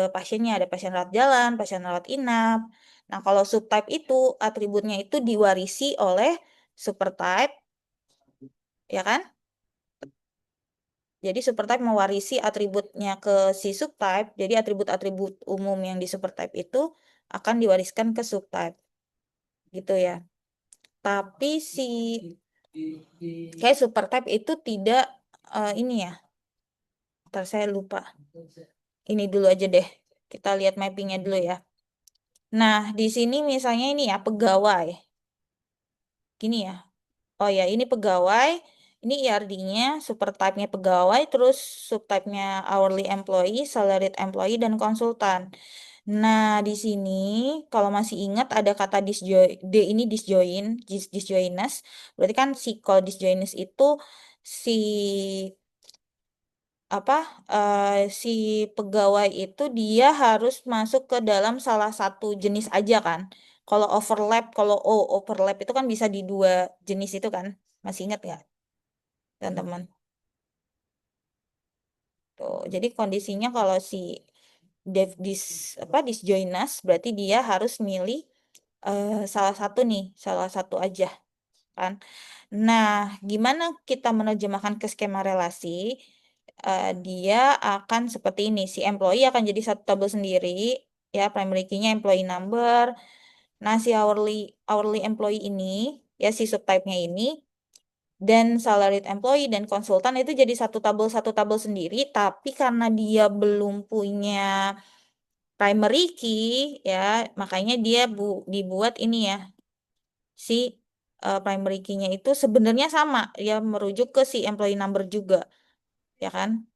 pasiennya. Ada pasien rawat jalan, pasien rawat inap. Nah, kalau subtype itu atributnya itu diwarisi oleh super type, ya kan? Jadi supertype mewarisi atributnya ke si subtype. Jadi atribut-atribut umum yang di supertype itu akan diwariskan ke subtype. Gitu ya. Tapi si kayak supertype itu tidak ini ya. Ntar saya lupa. Ini dulu aja deh. Kita lihat mappingnya dulu ya. Nah, di sini misalnya ini ya pegawai. Gini ya. Oh ya, ini pegawai. Ini ERD-nya, supertype-nya pegawai, terus subtype-nya hourly employee, salaried employee, dan konsultan. Nah, di sini kalau masih ingat ada kata D ini disjoin, disjoiners. Berarti kan kalau disjoiners itu si apa si pegawai itu dia harus masuk ke dalam salah satu jenis aja kan. Kalau overlap, kalau overlap itu kan bisa di dua jenis itu kan. Masih ingat nggak, teman-teman? Tuh, jadi kondisinya kalau si dev disjoiners berarti dia harus milih salah satu nih, salah satu aja kan. Nah, gimana kita menerjemahkan ke skema relasi? Dia akan seperti ini. Si employee akan jadi satu tabel sendiri, ya primary key-nya employee number. Nah, si hourly employee ini, ya si subtype-nya ini, dan salaried employee dan konsultan itu jadi satu tabel sendiri. Tapi karena dia belum punya primary key, ya makanya dia dibuat ini ya si primary key-nya itu sebenarnya sama, ya merujuk ke si employee number juga, ya kan?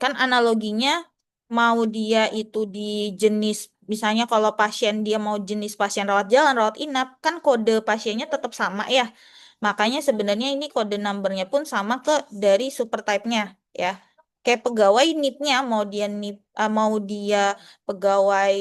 Kan analoginya mau dia itu di jenis, misalnya kalau pasien dia mau jenis pasien rawat jalan, rawat inap, kan kode pasiennya tetap sama ya. Makanya sebenarnya ini kode numbernya pun sama ke dari super type-nya ya. Kayak pegawai NIP-nya mau dia NIP, mau dia pegawai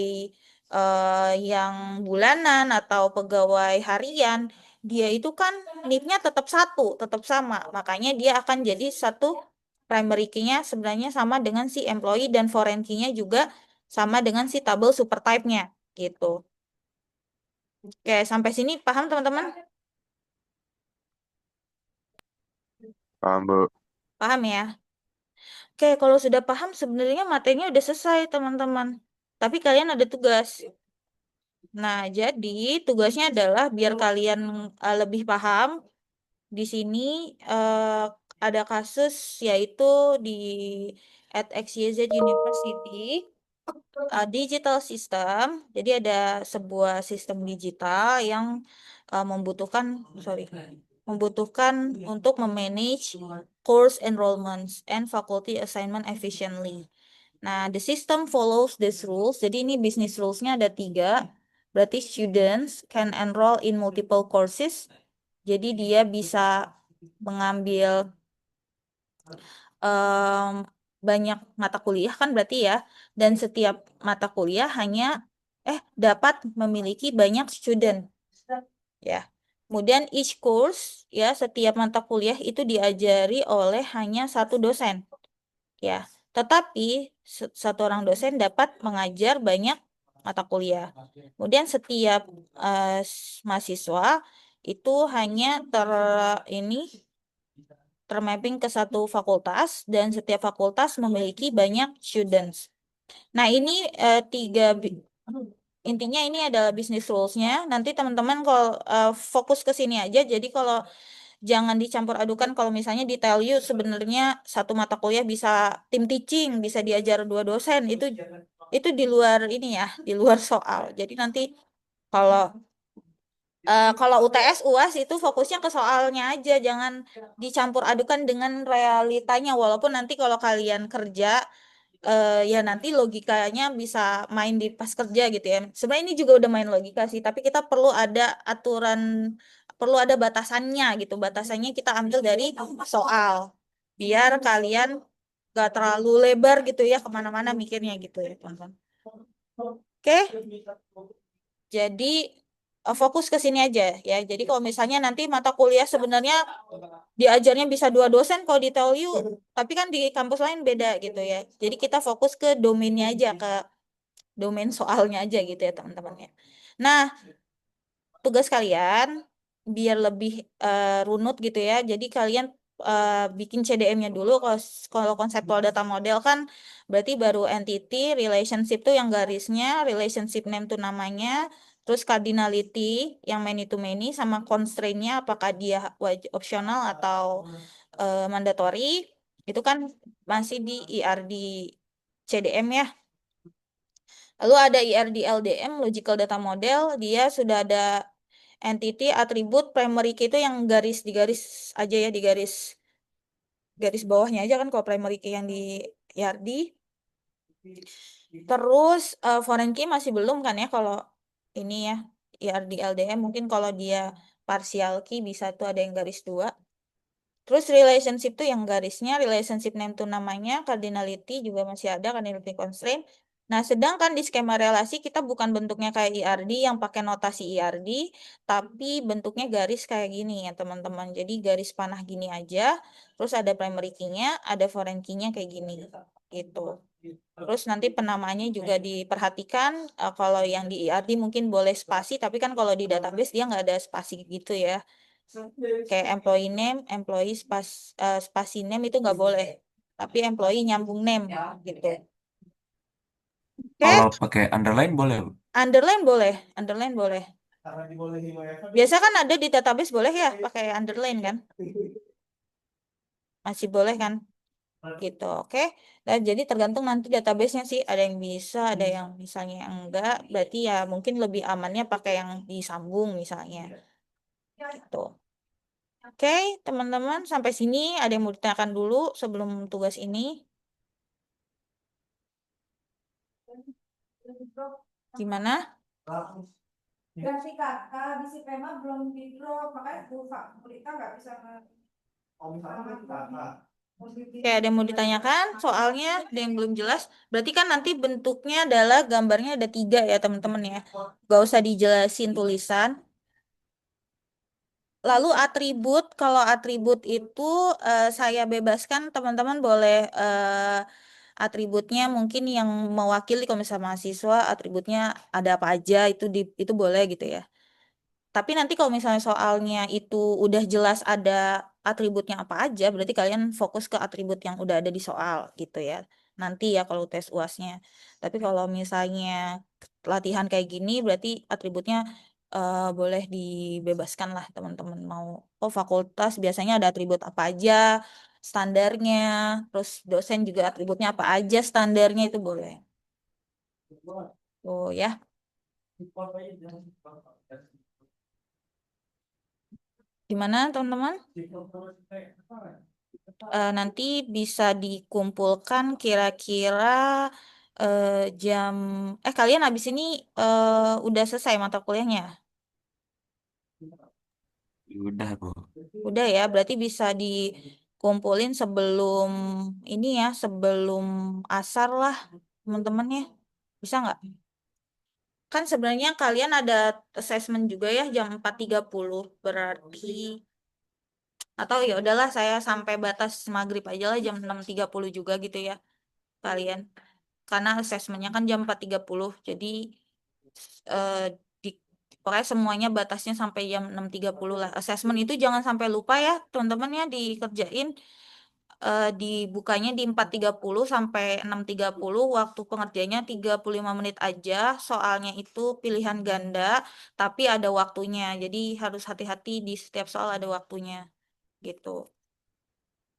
yang bulanan atau pegawai harian, dia itu kan NIP-nya tetap satu, tetap sama. Makanya dia akan jadi satu primary key-nya sebenarnya sama dengan si employee dan foreign key-nya juga sama dengan si tabel super type-nya gitu. Oke, sampai sini paham teman-teman? Paham, Bu. Paham ya? Oke, kalau sudah paham sebenarnya materinya udah selesai teman-teman. Tapi kalian ada tugas. Nah, jadi tugasnya adalah biar kalian lebih paham. Di sini ada kasus yaitu di at XYZ University, digital system. Jadi ada sebuah sistem digital yang membutuhkan untuk memanage course enrollments and faculty assignment efficiently. Nah, the system follows these rules. Jadi ini business rules-nya ada 3. Berarti students can enroll in multiple courses. Jadi dia bisa mengambil em, banyak mata kuliah kan berarti ya. Dan setiap mata kuliah hanya dapat memiliki banyak student ya. Kemudian each course ya setiap mata kuliah itu diajari oleh hanya satu dosen ya. Tetapi satu orang dosen dapat mengajar banyak mata kuliah. Kemudian setiap mahasiswa itu hanya ini termapping ke satu fakultas dan setiap fakultas memiliki banyak students. Nah, ini intinya ini adalah business rules-nya. Nanti teman-teman kalau fokus ke sini aja. Jadi kalau jangan dicampur adukan kalau misalnya di tell you sebenarnya satu mata kuliah bisa tim teaching, bisa diajar 2 dosen. Itu di luar ini ya, di luar soal. Jadi nanti kalau kalau UTS UAS itu fokusnya ke soalnya aja, jangan dicampur adukan dengan realitanya. Walaupun nanti kalau kalian kerja ya nanti logikanya bisa main di pas kerja gitu ya. Sebenarnya ini juga udah main logika sih, tapi kita perlu ada aturan, perlu ada batasannya gitu. Batasannya kita ambil dari soal, biar kalian gak terlalu lebar gitu ya kemana-mana mikirnya gitu ya teman-teman. Oke, jadi fokus ke sini aja ya. Jadi kalau misalnya nanti mata kuliah sebenarnya diajarnya bisa dua dosen kalau di tell you, tapi kan di kampus lain beda gitu ya. Jadi kita fokus ke domainnya aja, ke domain soalnya aja gitu ya teman-teman ya. Nah, tugas kalian biar lebih runut gitu ya. Jadi kalian bikin CDM-nya dulu. Kalau konseptual data model kan berarti baru entity, relationship tuh yang garisnya, relationship name tuh namanya, terus cardinality yang many to many, sama constraint-nya apakah dia wajib optional atau mandatory. Itu kan masih di IRD CDM ya. Lalu ada IRD LDM, Logical Data Model, dia sudah ada entity, atribut, primary key itu yang garis di garis aja ya, di garis garis bawahnya aja kan kalau primary key yang di IRD. Terus foreign key masih belum kan ya kalau ini ya IRD LDM, mungkin kalau dia partial key bisa tuh ada yang garis dua. Terus relationship tuh yang garisnya, relationship name tuh namanya, cardinality juga masih ada, cardinality constraint. Nah, sedangkan di skema relasi kita bukan bentuknya kayak IRD yang pakai notasi IRD, tapi bentuknya garis kayak gini ya teman-teman. Jadi garis panah gini aja, terus ada primary key-nya, ada foreign key-nya kayak gini. Gitu. Terus nanti penamaannya juga diperhatikan, kalau yang di IRD mungkin boleh spasi, tapi kan kalau di database dia nggak ada spasi gitu ya. Kayak employee name, employee spasi name itu nggak boleh. Tapi employee nyambung name gitu. Oke, Kalau pakai underline boleh, Bu? underline boleh, underline boleh. Biasa kan ada di database boleh ya pakai underline kan? Masih boleh kan? Gitu, oke. Dan jadi tergantung nanti database-nya sih, ada yang bisa, ada yang misalnya yang enggak, berarti ya mungkin lebih amannya pakai yang disambung misalnya. Gitu. Oke, teman-teman, sampai sini ada yang mau ditanyakan dulu sebelum tugas ini? Gimana? Enggak sih kakak, di si Pema belum di drop, makanya Bu Rita nggak bisa Kayak ada yang mau ditanyakan soalnya ada yang belum jelas. Berarti kan nanti bentuknya adalah gambarnya ada tiga ya teman-teman ya. Gak usah dijelasin tulisan. Lalu atribut, kalau atribut itu saya bebaskan teman-teman boleh atributnya mungkin yang mewakili, kalau misalnya mahasiswa atributnya ada apa aja itu boleh gitu ya. Tapi nanti kalau misalnya soalnya itu udah jelas ada atributnya apa aja, berarti kalian fokus ke atribut yang udah ada di soal gitu ya. Nanti ya kalau tes UASnya. Tapi kalau misalnya latihan kayak gini, berarti atributnya boleh dibebaskan lah teman-teman mau. Oh fakultas biasanya ada atribut apa aja, standarnya, terus dosen juga atributnya apa aja, standarnya itu boleh. Oh ya. Gimana teman-teman? Nanti bisa dikumpulkan kira-kira eh, jam kalian habis ini udah selesai mata kuliahnya? Udah, Bu. Udah ya, berarti bisa dikumpulin sebelum ini ya, sebelum asar lah teman-temannya. Bisa nggak? Kan sebenarnya kalian ada assessment juga ya jam 4.30 berarti, atau ya udahlah saya sampai batas maghrib aja lah jam 6.30 juga gitu ya kalian. Karena asesmennya kan jam 4.30, jadi eh, di pokoknya semuanya batasnya sampai jam 6.30 lah. Asesmen itu jangan sampai lupa ya teman-teman ya, dikerjain. Dibukanya di 4.30 sampai 6.30, waktu pengerjaannya 35 menit aja. Soalnya itu pilihan ganda tapi ada waktunya, jadi harus hati-hati di setiap soal ada waktunya gitu.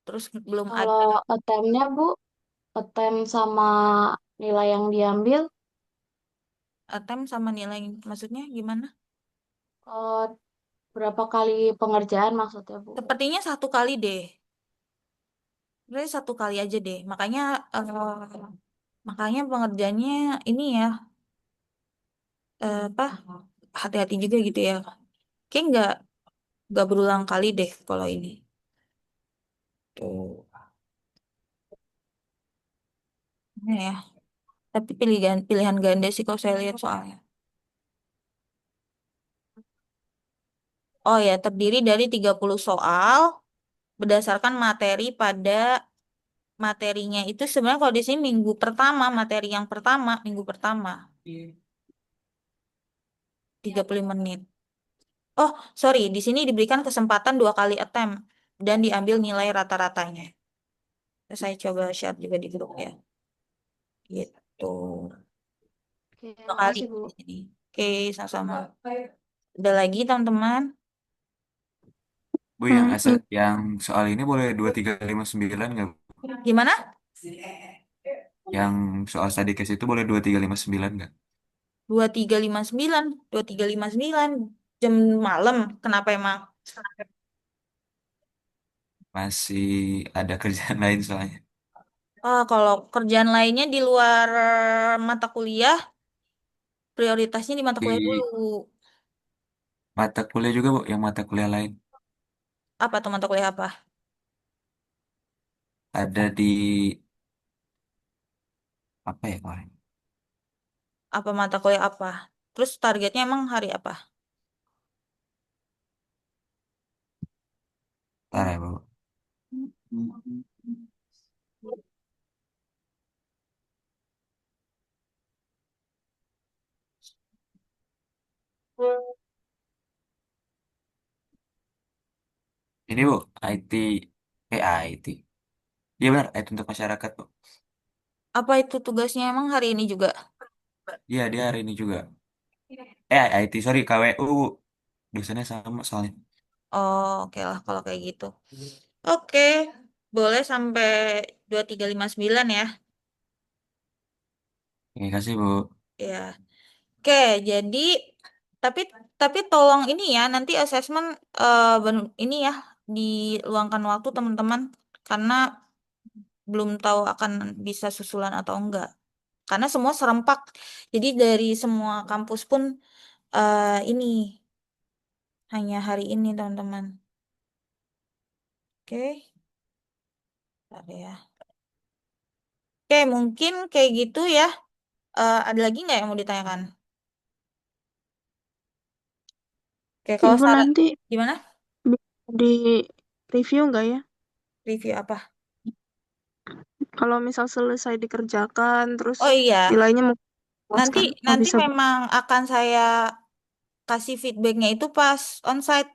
Terus belum ada Kalau attempt-nya Bu, attempt sama nilai yang diambil, attempt sama nilai, maksudnya gimana? eh, berapa kali pengerjaan maksudnya Bu? Sepertinya satu kali deh. Berarti satu kali aja deh. Makanya Makanya pengerjaannya ini ya, apa, hati-hati juga gitu ya. Kayak nggak berulang kali deh kalau ini. Tuh. Ini ya. Tapi pilihan pilihan ganda sih kalau saya lihat soalnya. Oh ya, terdiri dari 30 soal berdasarkan materi pada materinya itu sebenarnya kalau di sini minggu pertama, materi yang pertama, minggu pertama, 35 menit. Oh, sorry, di sini diberikan kesempatan 2 kali attempt dan diambil nilai rata-ratanya. Saya coba share juga di grup ya. Gitu. Oke, 2 kali makasih, Bu. di sini. Oke, sama-sama. Ada lagi teman-teman? Bu, yang soal ini boleh 2359 nggak, Bu? Gimana? Yang soal study case itu boleh 2359 nggak? 2359, 2359 jam malam. Kenapa emang? Masih ada kerjaan lain soalnya. Kalau kerjaan lainnya di luar mata kuliah, prioritasnya di mata kuliah dulu. Di mata kuliah juga, Bu, yang mata kuliah lain. Apa tuh mata kuliah apa? Ada di apa ya kemarin? Apa mata kuliah apa? Terus targetnya emang hari apa? Ntar ya, Bu. Ini, Bu, IT, IT. Iya benar, IT untuk masyarakat, Bu. Apa itu tugasnya emang hari ini juga? Iya, dia hari ini juga. IT, sorry, KWU, Bu. Dosennya sama soalnya. Oh, oke lah kalau kayak gitu. Oke, boleh sampai 2359 ya. Oke, kasih, Bu. Ya. Oke, jadi tapi tapi tolong ini ya nanti asesmen ini ya diluangkan waktu teman-teman karena belum tahu akan bisa susulan atau enggak. Karena semua serempak. Jadi dari semua kampus pun ini hanya hari ini teman-teman. Oke, bentar ya. Oke, mungkin kayak gitu ya. Ada lagi nggak yang mau ditanyakan? Oke, kalau Ibu saran nanti gimana? bisa di review nggak ya? Review apa? Kalau misal selesai dikerjakan, terus Oh iya, nilainya mau nanti puaskan. Oh nanti bisa. memang akan saya kasih feedbacknya itu pas onsite.